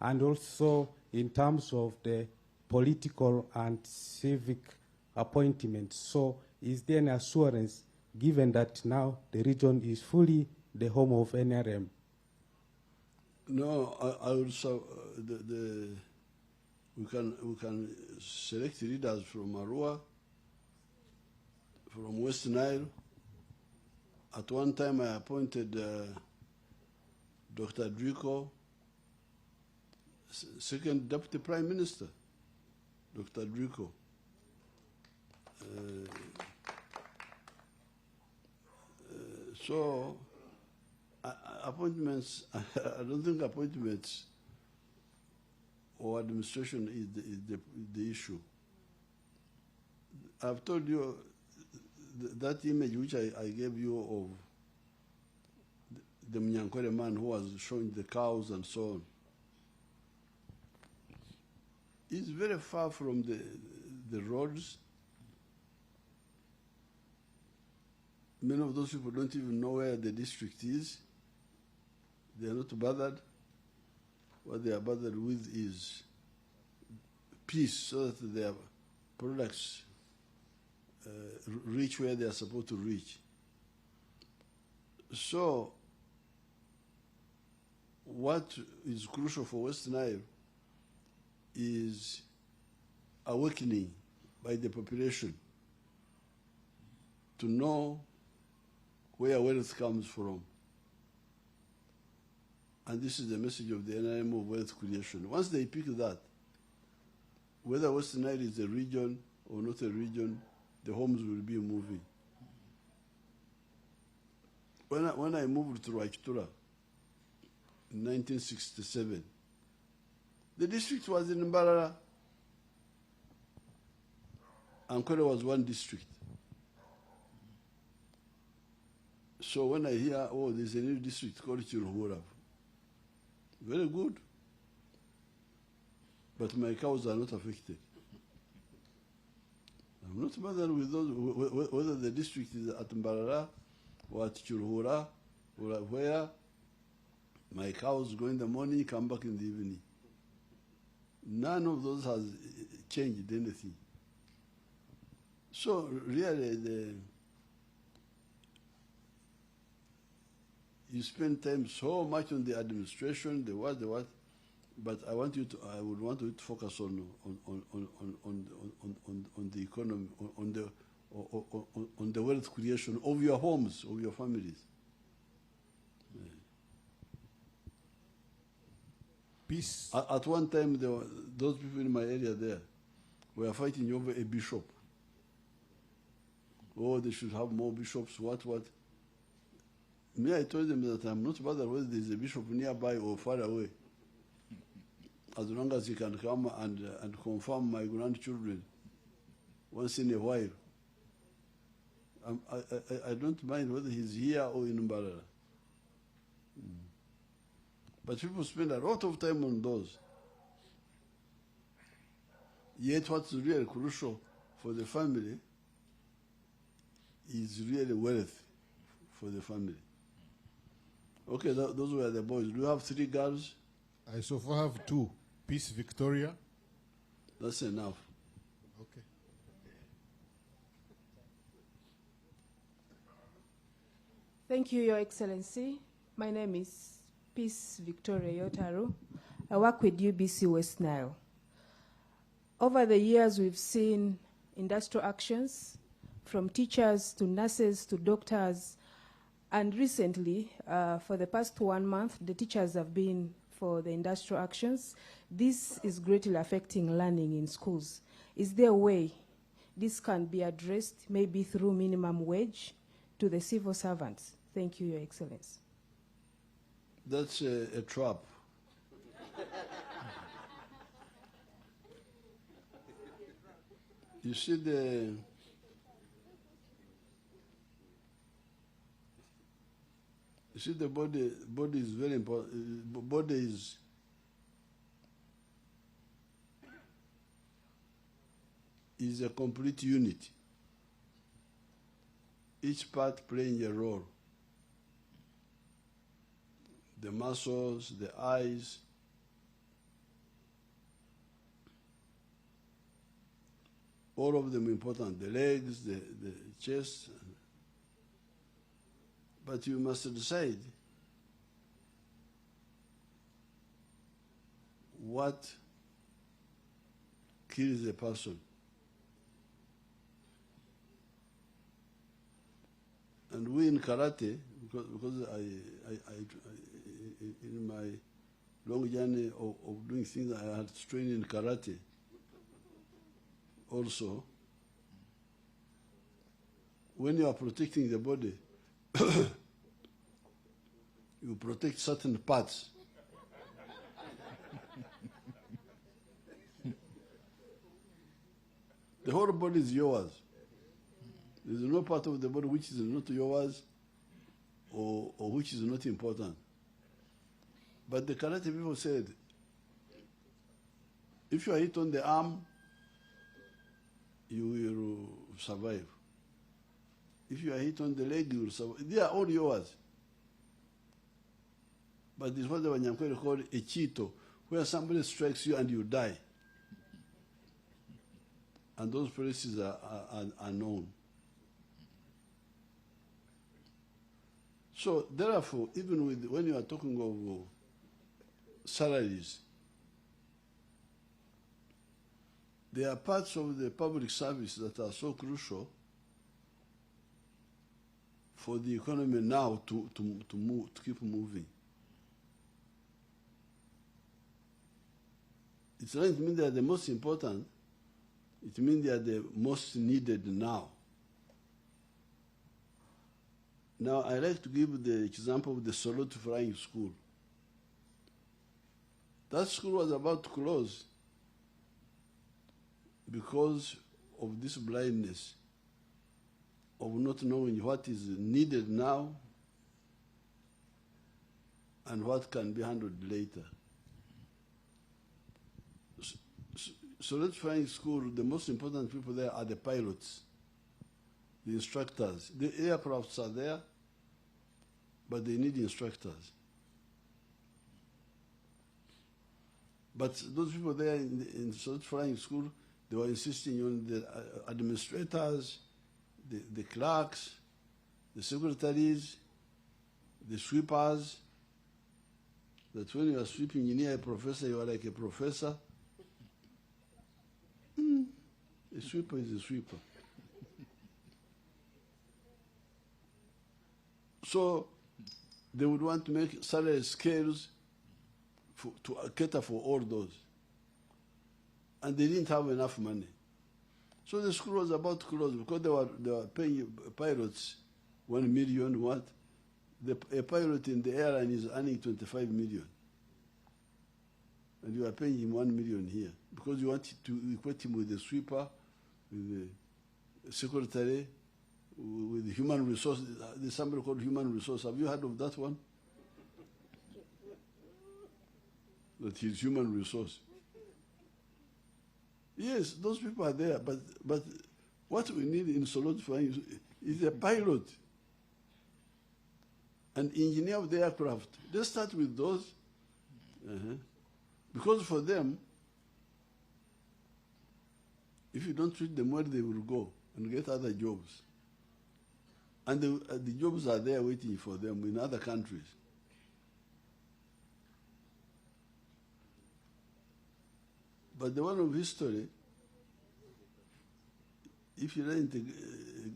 and also in terms of the political and civic appointments. So is there an assurance, given that now the region is fully the home of NRM? No, I also we can select leaders from Arua, from West Nile. At one time, I appointed Dr. Drico, second Deputy Prime Minister, Dr. Drico. So appointments, I don't think appointments or administration is the issue. I've told you that image which I gave you of the Mnyankore man who was showing the cows and so on. It's very far from the roads. Many of those people don't even know where the district is. They are not bothered. What they are bothered with is peace, so that their products reach where they are supposed to reach. So, what is crucial for West Nile is awakening by the population to know where wealth comes from. And this is the message of the NRM of wealth creation. Once they pick that, whether West Nile is a region or not a region, the homes will be moving. when I moved to Raichtura in 1967, the district was in Mbarara. Ankole was one district. So when I hear, oh, there's a new district called Chiruhura, very good. But my cows are not affected. I'm not bothered with those, whether the district is at Mbarara or at Chiruhura or where. My cows go in the morning, come back in the evening. None of those has changed anything. So really, you spend time so much on the administration, the what, but I would want you to focus on the economy, on the wealth creation of your homes, of your families. Peace. At one time, those people in my area there were fighting over a bishop. Oh, they should have more bishops, what. Me, I told them that I'm not bothered whether there's a bishop nearby or far away. As long as he can come and confirm my grandchildren once in a while. I don't mind whether he's here or in Mbarara. But people spend a lot of time on those. Yet what's really crucial for the family is really wealth for the family. Okay, those were the boys. Do you have 3 girls? I so far have 2. Peace Victoria. That's enough. Okay. Thank you, Your Excellency. My name is Peace Victoria Yotaru. I work with UBC West Nile. Over the years, we've seen industrial actions from teachers to nurses to doctors. And recently, for the past 1 month, the teachers have been for the industrial actions. This is greatly affecting learning in schools. Is there a way this can be addressed, maybe through minimum wage to the civil servants? Thank you, Your Excellency. That's a trap. You see the body is very important. Body is a complete unit. Each part playing a role. The muscles, the eyes, all of them important. The legs, the chest. But you must decide what kills a person. And we in karate, because I in my long journey of doing things, I had to train in karate also. When you are protecting the body, you protect certain parts. The whole body is yours. There is no part of the body which is not yours or which is not important. But the karate people said, if you are hit on the arm, you will survive. If you are hit on the leg, you will survive. They are all yours. But this is what the Wanyankwere call a cheeto, where somebody strikes you and you die. And those places are known. So therefore, even when you are talking of salaries, there are parts of the public service that are so crucial for the economy now to move, to keep moving. It doesn't mean they are the most important. It means they are the most needed now. Now, I like to give the example of the Salute Flying School. That school was about to close because of this blindness, of not knowing what is needed now and what can be handled later. So let's find school, the most important people there are the pilots, the instructors. The aircrafts are there, but they need instructors. But those people there in Salute Flying School, they were insisting on the administrators, the clerks, the secretaries, the sweepers, that when you are sweeping near a professor, you are like a professor. A sweeper is a sweeper. So they would want to make salary scales to cater for all those. And they didn't have enough money. So the school was about to close because they were paying pilots 1 million what? A pilot in the airline is earning 25 million. And you are paying him 1 million here because you want to equate him with the sweeper, with the secretary, with the human resource. There's somebody called human resource. Have you heard of that one? That he's human resource. Yes, those people are there, but what we need in Salute Flying is a pilot, an engineer of the aircraft. Let's start with those. Because for them, if you don't treat them well, they will go and get other jobs. And the jobs are there waiting for them in other countries. But the one of history, if he doesn't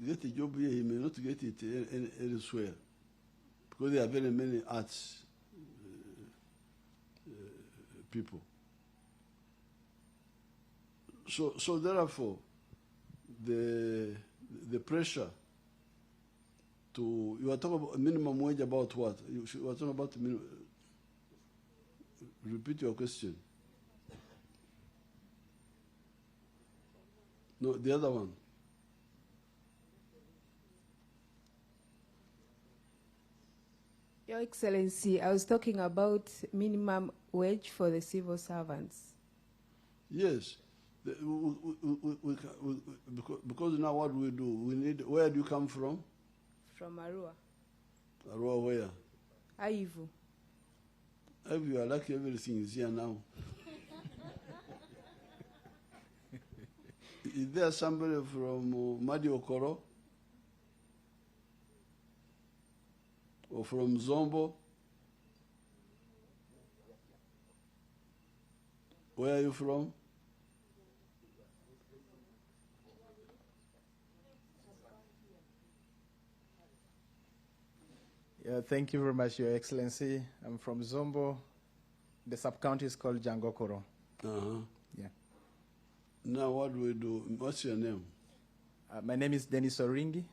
get a job here, he may not get it elsewhere. Because there are very many arts people. So therefore, the pressure to, you are talking about minimum wage about what? You are talking about minimum, repeat your question. No, the other one. Your Excellency, I was talking about minimum wage for the civil servants. Yes. Because now what we do, we need, where do you come from? From Arua. Arua where? Aivu. If you are lucky, everything is here now. Is there somebody from Madi Okoro? Or from Zombo? Where are you from? Yeah, thank you very much, Your Excellency. I'm from Zombo. The sub-county is called Jangokoro. Yeah. Now what do we do? What's your name? My name is Dennis Oringi.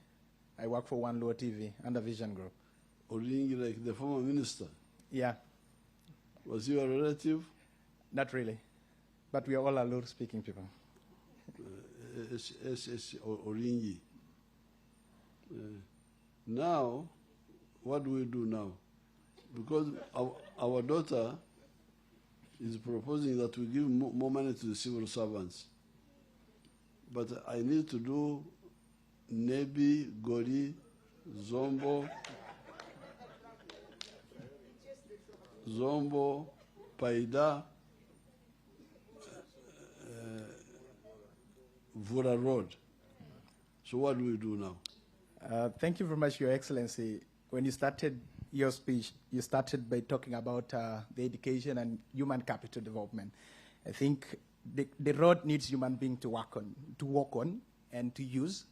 I work for One Law TV under Vision Group. Oringi, like the former minister? Yeah. Was he a relative? Not really. But we are all Alur-speaking people. Oringi. Now, what do we do now? Because our daughter is proposing that we give more money to the civil servants. But I need to do Nebi, Gori, Zombo, Paida, Vura Road. So what do we do now? Thank you very much, Your Excellency. When you started your speech, you started by talking about the education and human capital development. I think the road needs human beings to walk on and to use.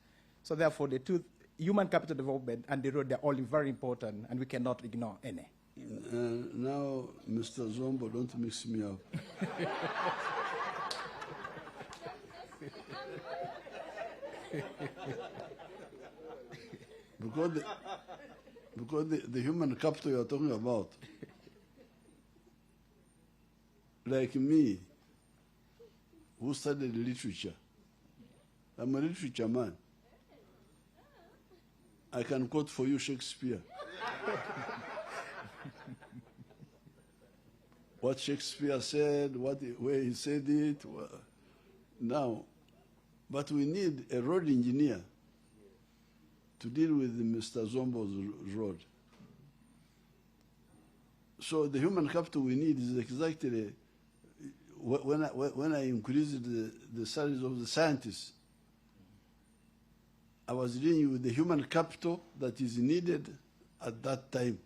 So therefore, the two, human capital development and the road, they're all very important, and we cannot ignore any. Now, Mr. Zombo, don't mix me up. Because the human capital you are talking about, like me, who studied literature, I'm a literature man. I can quote for you Shakespeare. What Shakespeare said, where he said it. Now, but we need a road engineer to deal with Mr. Zombo's road. So the human capital we need is exactly when I increased the salaries of the scientists, I was dealing with the human capital that is needed at that time.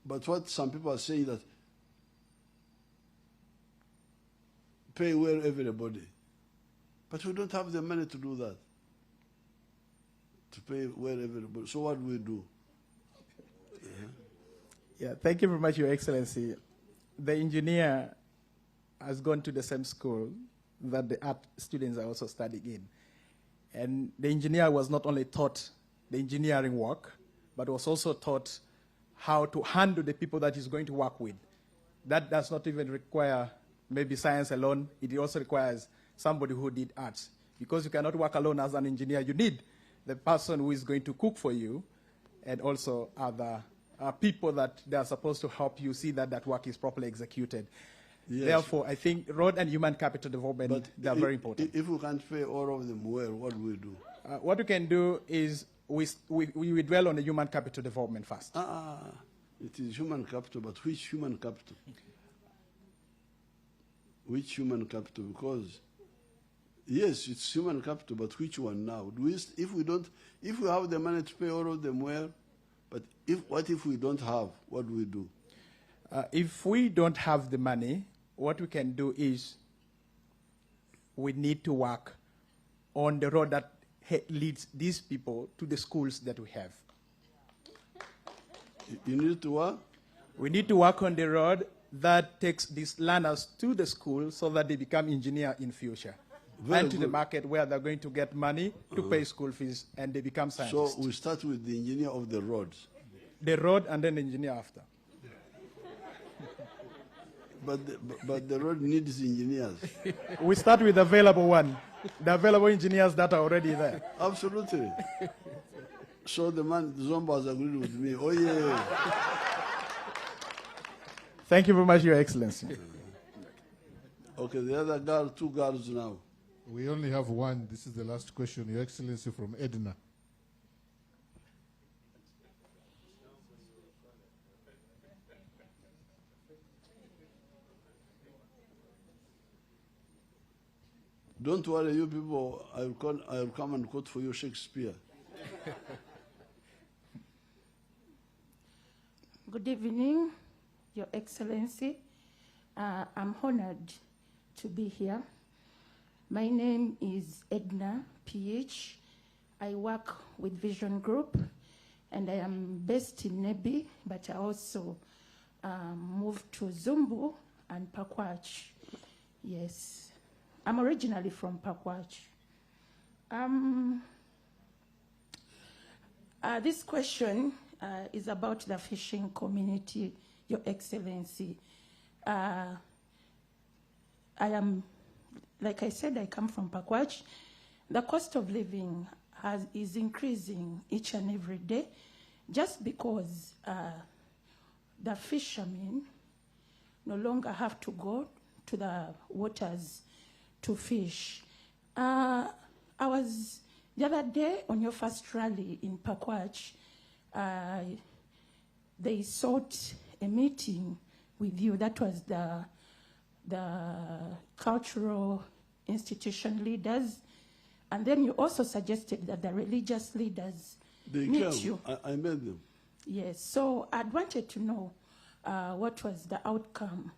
But what some people are saying that pay well everybody. But we don't have the money to do that. To pay well everybody. So what do we do? Yeah, thank you very much, Your Excellency. The engineer has gone to the same school that the art students are also studying in. And the engineer was not only taught the engineering work, but was also taught how to handle the people that he's going to work with. That does not even require maybe science alone. It also requires somebody who did arts. Because you cannot work alone as an engineer. You need the person who is going to cook for you and also other people that they are supposed to help you see that that work is properly executed. Yes. Therefore, I think road and human capital development, they are very important. If we can't pay all of them well, what do we do? What we can do is we dwell on the human capital development first. It is human capital, but which human capital? Which human capital? Because, yes, it's human capital, but which one now? If we have the money to pay all of them well, but what if we don't have? What do we do? If we don't have the money, what we can do is we need to work on the road that leads these people to the schools that we have. You need to work? We need to work on the road that takes these learners to the school so that they become engineers in future. And to the market where they're going to get money to pay school fees and they become scientists. So we start with the engineer of the roads. The road and then the engineer after. But the road needs engineers. We start with the available one. The available engineers that are already there. Absolutely. So the man, Zombo has agreed with me. Oh, yeah. Thank you very much, Your Excellency. Okay, the other girl, 2 girls now. We only have one. This is the last question, Your Excellency, from Edna. Don't worry, you people, I'll come and quote for you Shakespeare. Good evening, Your Excellency. I'm honored to be here. My name is Edna, PH. I work with Vision Group, and I am based in Nebi, but I also moved to Zumbu and Pakwach. Yes. I'm originally from Pakwach. This question is about the fishing community, Your Excellency. I am, like I said, I come from Pakwach. The cost of living is increasing each and every day just because the fishermen no longer have to go to the waters to fish. I was the other day on your first rally in Pakwach. They sought a meeting with you. That was the cultural institution leaders, and then you also suggested that the religious leaders meet you. I met them. Yes. So I'd wanted to know what was the outcome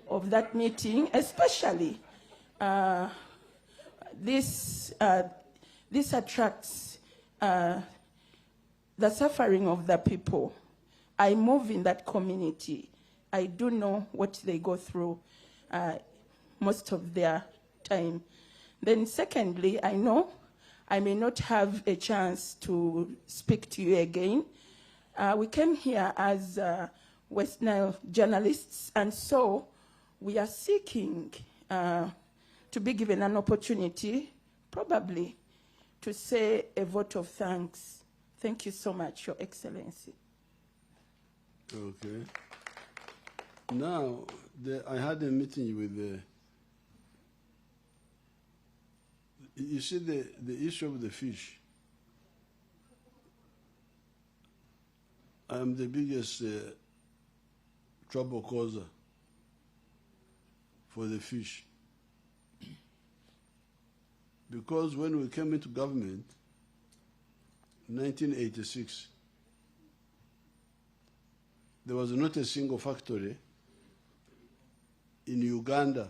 of that meeting, especially. This attracts the suffering of the people. I move in that community. I do know what they go through most of their time. Then secondly, I know I may not have a chance to speak to you again. We came here as West Nile journalists, and so we are seeking to be given an opportunity, probably, to say a vote of thanks. Thank you so much, Your Excellency. Okay. Now, I had a meeting with you see the issue of the fish. I am the biggest trouble causer for the fish. Because when we came into government, 1986, there was not a single factory in Uganda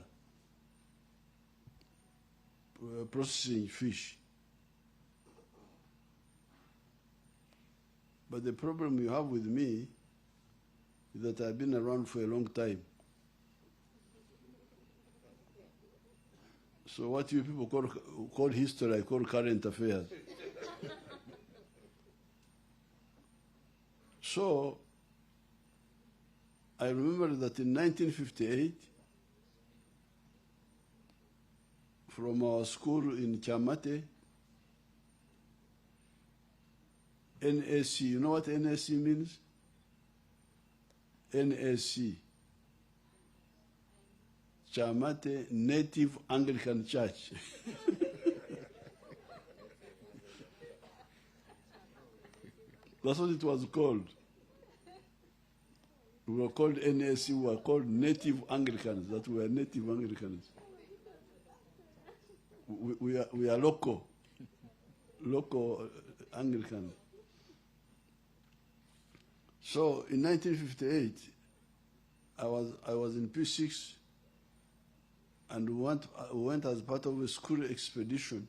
processing fish. But the problem you have with me is that I've been around for a long time. So what you people call history, I call current affairs. So I remember that in 1958, from our school in Chamate, NSC, you know what NSC means? NSC, Chamate Native Anglican Church. That's what it was called. We were called NSC, we were called Native Anglicans, that we were Native Anglicans. We are local Anglican. So in 1958, I was in P6, and we went as part of a school expedition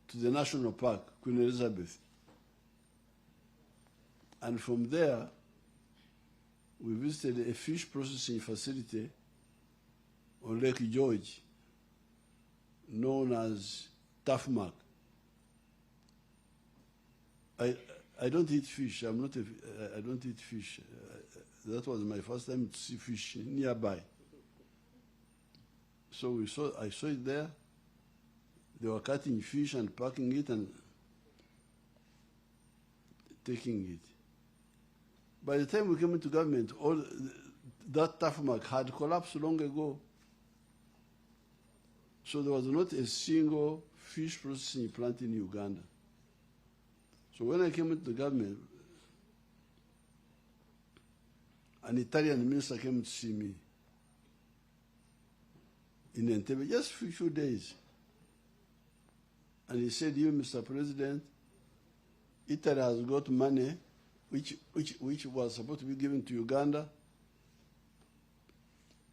to the national park, Queen Elizabeth. And from there, we visited a fish processing facility on Lake George, known as Tafmark. I don't eat fish. I don't eat fish. That was my first time to see fish nearby. So I saw it there. They were cutting fish and packing it and taking it. By the time we came into government, all that Tafmark had collapsed long ago. So there was not a single fish processing plant in Uganda. So when I came into the government, an Italian minister came to see me in Entebbe, just for a few days. And he said, "You, Mr. President, Italy has got money which was supposed to be given to Uganda,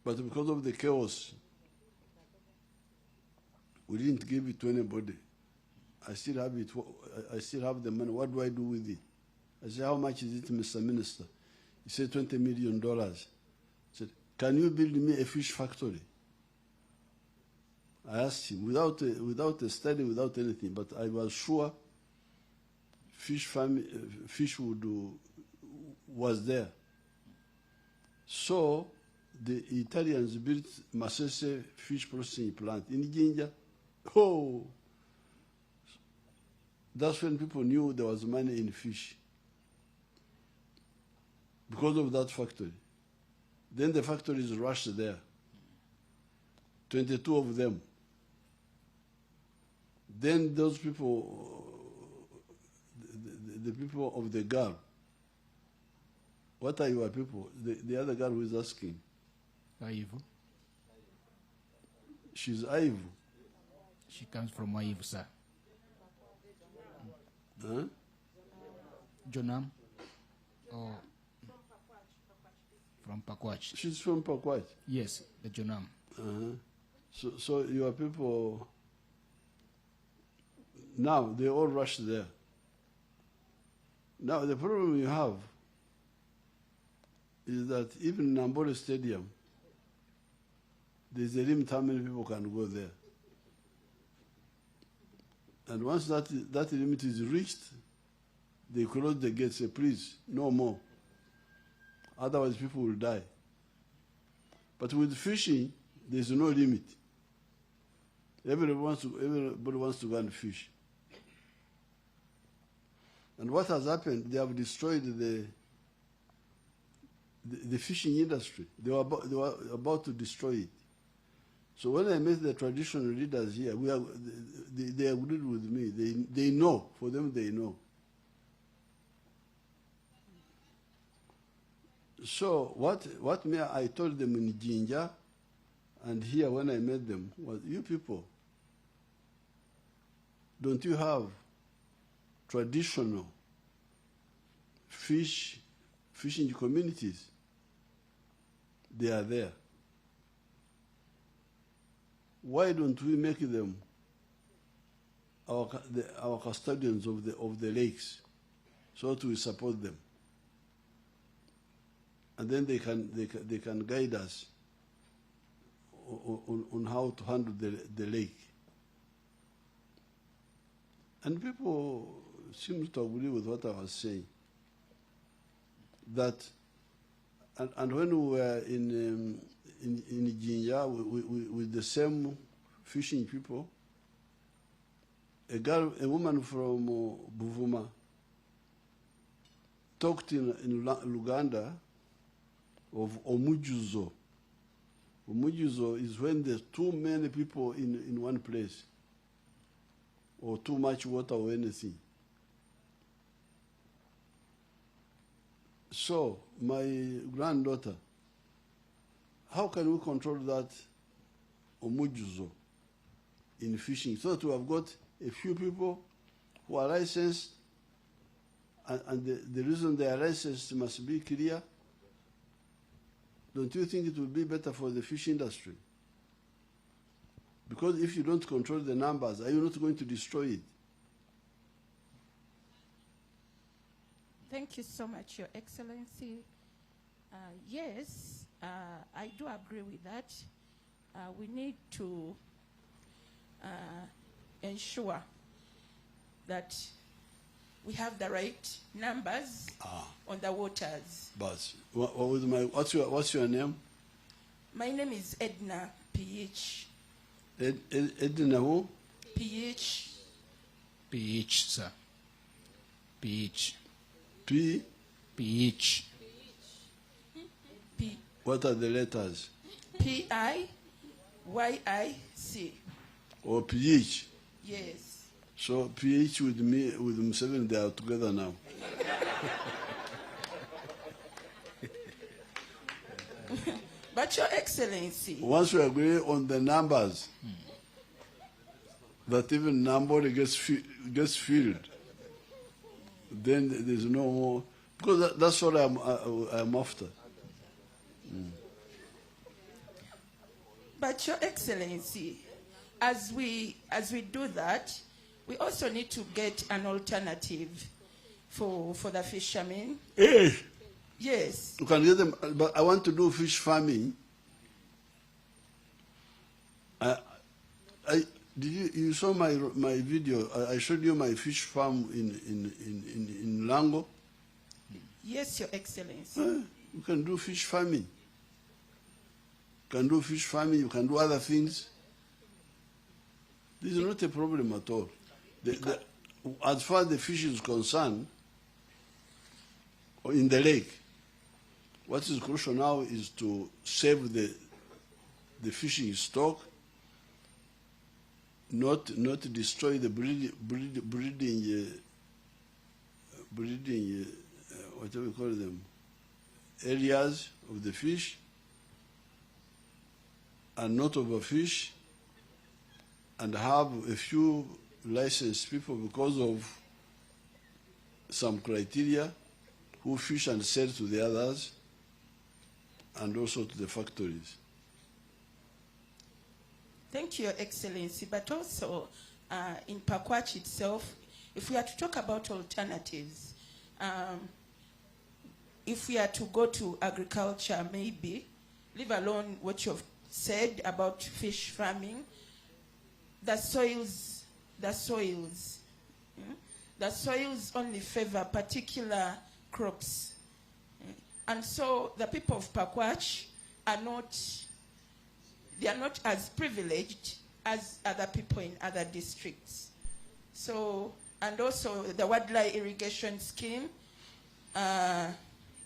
but because of the chaos, we didn't give it to anybody. I still have it. I still have the money. What do I do with it?" I said, "How much is it, Mr. Minister?" He said, $20 million. I said, "Can you build me a fish factory?" I asked him, without a study, without anything, but I was sure fish was there. So the Italians built Masese fish processing plant in Jinja. Oh, that's when people knew there was money in fish, because of that factory. Then the factories rushed there, 22 of them. Then those people, the people of the girl, what are your people? The other girl who is asking. Waivu. She's Aivu. She comes from Waivu, sir. Huh? Jonam? Or from Pakwach? She's from Pakwach. Yes, the Jonam. So your people, now they all rush there. Now the problem you have is that even in Nambole Stadium, there's a limit how many people can go there. And once that limit is reached, they close the gates, say, please, no more. Otherwise, people will die. But with fishing, there's no limit. Everybody wants to go and fish. And what has happened, they have destroyed the fishing industry. They were about to destroy it. So when I met the traditional leaders here, they agreed with me. They know, for them they know. So what I told them in Jinja and here when I met them was, you people, don't you have traditional fishing communities? They are there. Why don't we make them our custodians of the lakes, so that we support them, and then they can guide us on how to handle the lake. And people seem to agree with what I was saying. That, and when we were in Jinja with the same fishing people, a woman from Buvuma talked in Luganda of omujuzo. Omujuzo is when there's too many people in one place, or too much water or anything. So, my granddaughter, how can we control that omujuzo in fishing? So that we have got a few people who are licensed, and the reason they are licensed must be clear. Don't you think it would be better for the fish industry? Because if you don't control the numbers, are you not going to destroy it? Thank you so much, Your Excellency. Yes, I do agree with that. We need to ensure that we have the right numbers on the waters. But what's your name? My name is Edna PH. Edna who? PH. PH, sir. PH. P? PH. P. What are the letters? PIYIC. Or PH? Yes. So PH with me, with Museveni, they are together now. But Your Excellency. Once we agree on the numbers, that even number gets filled, then there's no more, because that's what I'm after. But Your Excellency, as we do that, we also need to get an alternative for the fishermen. Hey. Yes. You can get them, but I want to do fish farming. You saw my video? I showed you my fish farm in Lango. Yes, Your Excellency. You can do fish farming. You can do fish farming. You can do other things. This is not a problem at all. As far as the fish is concerned, in the lake, what is crucial now is to save the fishing stock, not destroy the breeding whatever we call them, areas of the fish, and not overfish, and have a few licensed people because of some criteria who fish and sell to the others and also to the factories. Thank you, Your Excellency. But also, in Pakwach itself, if we are to talk about alternatives, if we are to go to agriculture, maybe, leave alone what you've said about fish farming, the soils the soils. The soils only favor particular crops. And so the people of Pakwach are not as privileged as other people in other districts. So, and also the Wadlai irrigation scheme,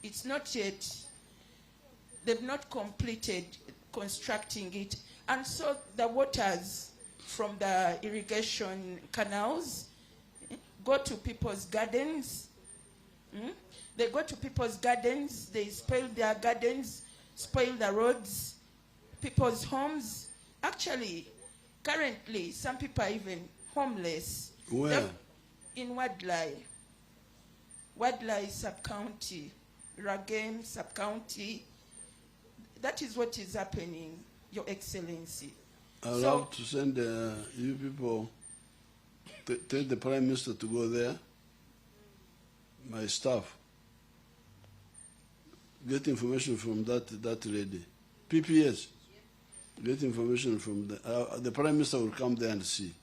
it's not yet, they've not completed constructing it. And so the waters from the irrigation canals go to people's gardens. They go to people's gardens, they spoil their gardens, spoil the roads, people's homes. Actually, currently, some people are even homeless. Where? In Wadlai. Wadlai sub-county, Ragem sub-county. That is what is happening, Your Excellency. I'd love to send you people, tell the Prime Minister to go there, my staff, get information from that lady. PPS, get information from the Prime Minister will come there and see.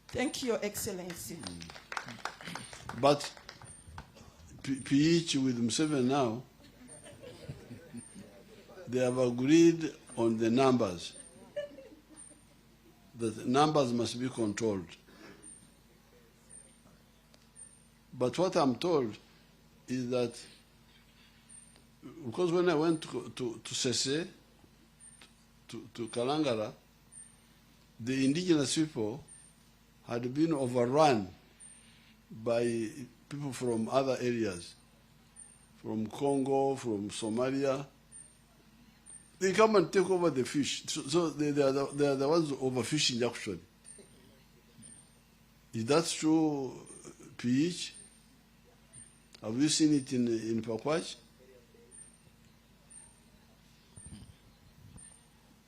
Thank you, Your Excellency. But PH with Museveni now, they have agreed on the numbers, that numbers must be controlled. But what I'm told is that, because when I went to Sese, to Kalangara, the indigenous people had been overrun by people from other areas, from Congo, from Somalia. They come and take over the fish. So they are the ones overfishing, actually. Is that true, PH? Have you seen it in Pakwach?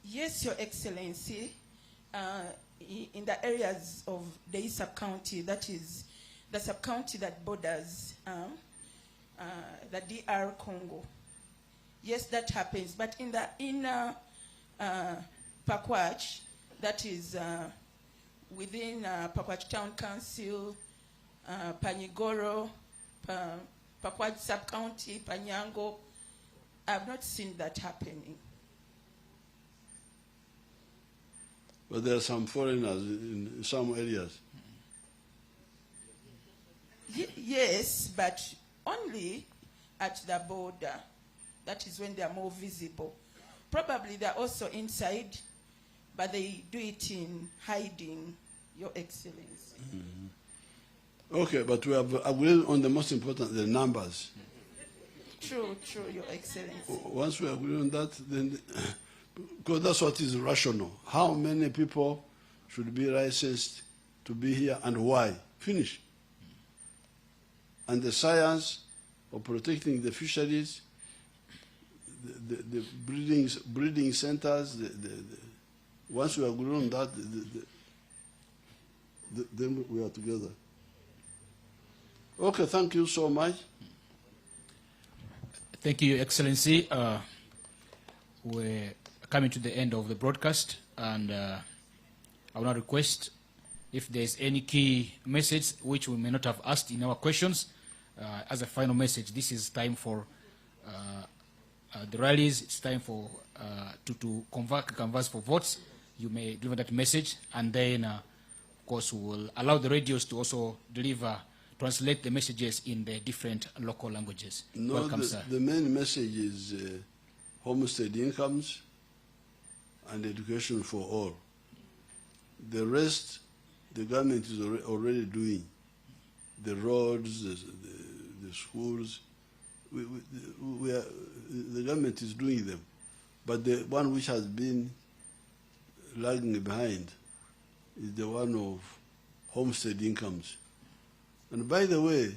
Yes, Your Excellency. In the areas of the East Sub-County, that is the sub-county that borders the DR Congo. Yes, that happens. But in the inner Pakwach, that is within Pakwach Town Council, Panyigoro, Pakwach Sub-County, Panyango, I have not seen that happening. But there are some foreigners in some areas. Yes, but only at the border. That is when they are more visible. Probably they're also inside, but they do it in hiding, Your Excellency. Okay, but we have agreed on the most important, the numbers. True, Your Excellency. Once we agree on that, then, because that's what is rational. How many people should be licensed to be here and why? Finish. And the science of protecting the fisheries, the breeding centers, once we agree on that, then we are together. Okay, thank you so much. Thank you, Your Excellency. We're coming to the end of the broadcast, and I will now request if there's any key message which we may not have asked in our questions. As a final message, this is time for the rallies. It's time for to converse for votes. You may deliver that message, and then, of course, we will allow the radios to also translate the messages in the different local languages. No, Welcome, sir. The main message is homestead incomes and education for all. The rest, the government is already doing. The roads, the schools, the government is doing them. But the one which has been lagging behind is the one of homestead incomes. And by the way,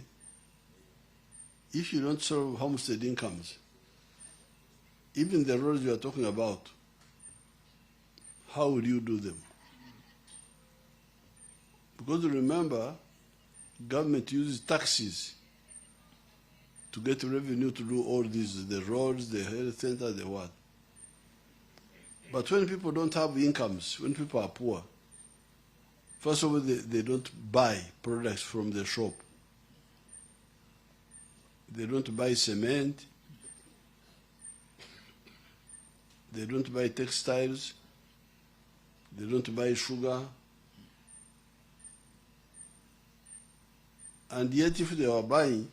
if you don't solve homestead incomes, even the roads you are talking about, how will you do them? Because remember, government uses taxes to get revenue to do all these, the roads, the health center, the what. But when people don't have incomes, when people are poor, First of all, they don't buy products from the shop. They don't buy cement. They don't buy textiles. They don't buy sugar. And yet if they are buying,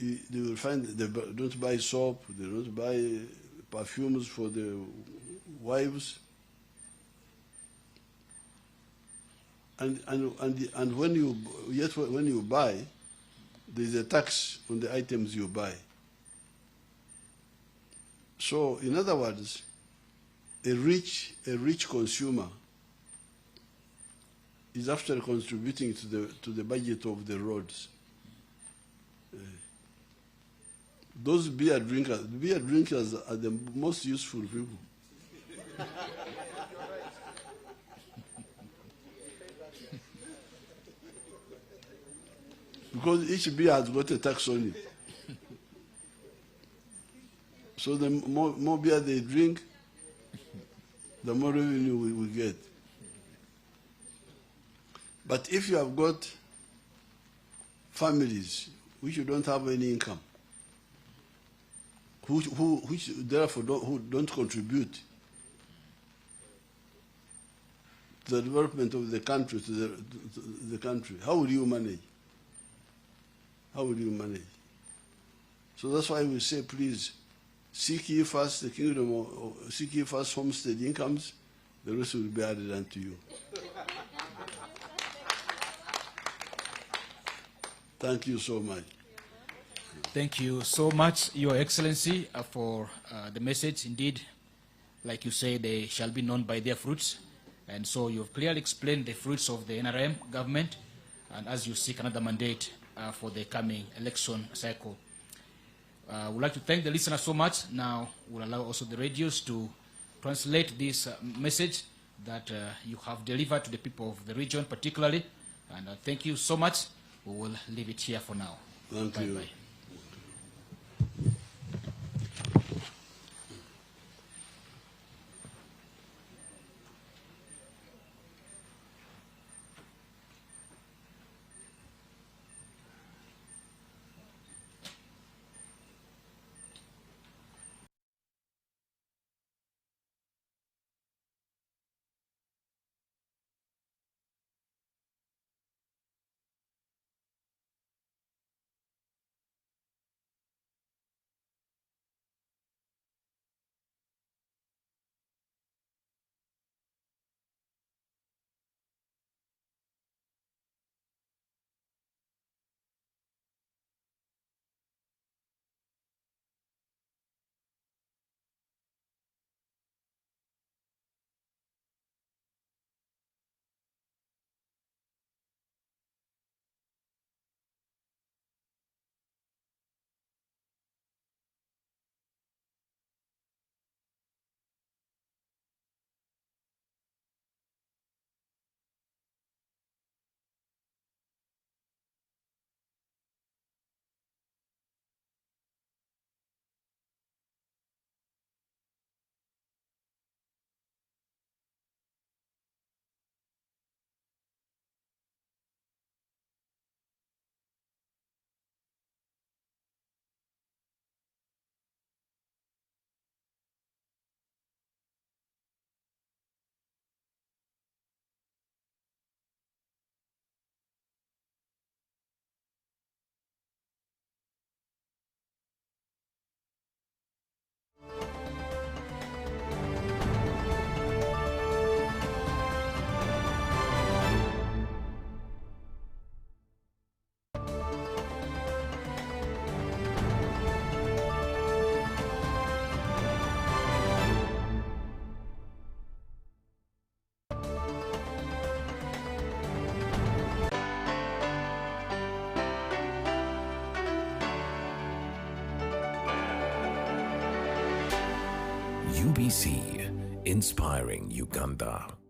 they will find they don't buy soap, they don't buy perfumes for the wives. And when you buy, there's a tax on the items you buy. So in other words, a rich consumer is after contributing to the budget of the roads. Those beer drinkers are the most useful people. Because each beer has got a tax on it. So the more beer they drink, the more revenue we get. But if you have got families which don't have any income, which therefore who don't contribute to the development of the country, to the country, how will you manage? How will you manage? So that's why we say, please, seek ye first the kingdom, seek ye first homestead incomes, the rest will be added unto you. Thank you so much. Thank you so much, Your Excellency, for the message. Indeed, like you say, they shall be known by their fruits. And so you've clearly explained the fruits of the NRM government, and as you seek another mandate for the coming election cycle. We'd like to thank the listeners so much. Now we'll allow also the radios to translate this message that you have delivered to the people of the region particularly. And thank you so much. We will leave it here for now. Thank you. Bye-bye. UBC, inspiring Uganda.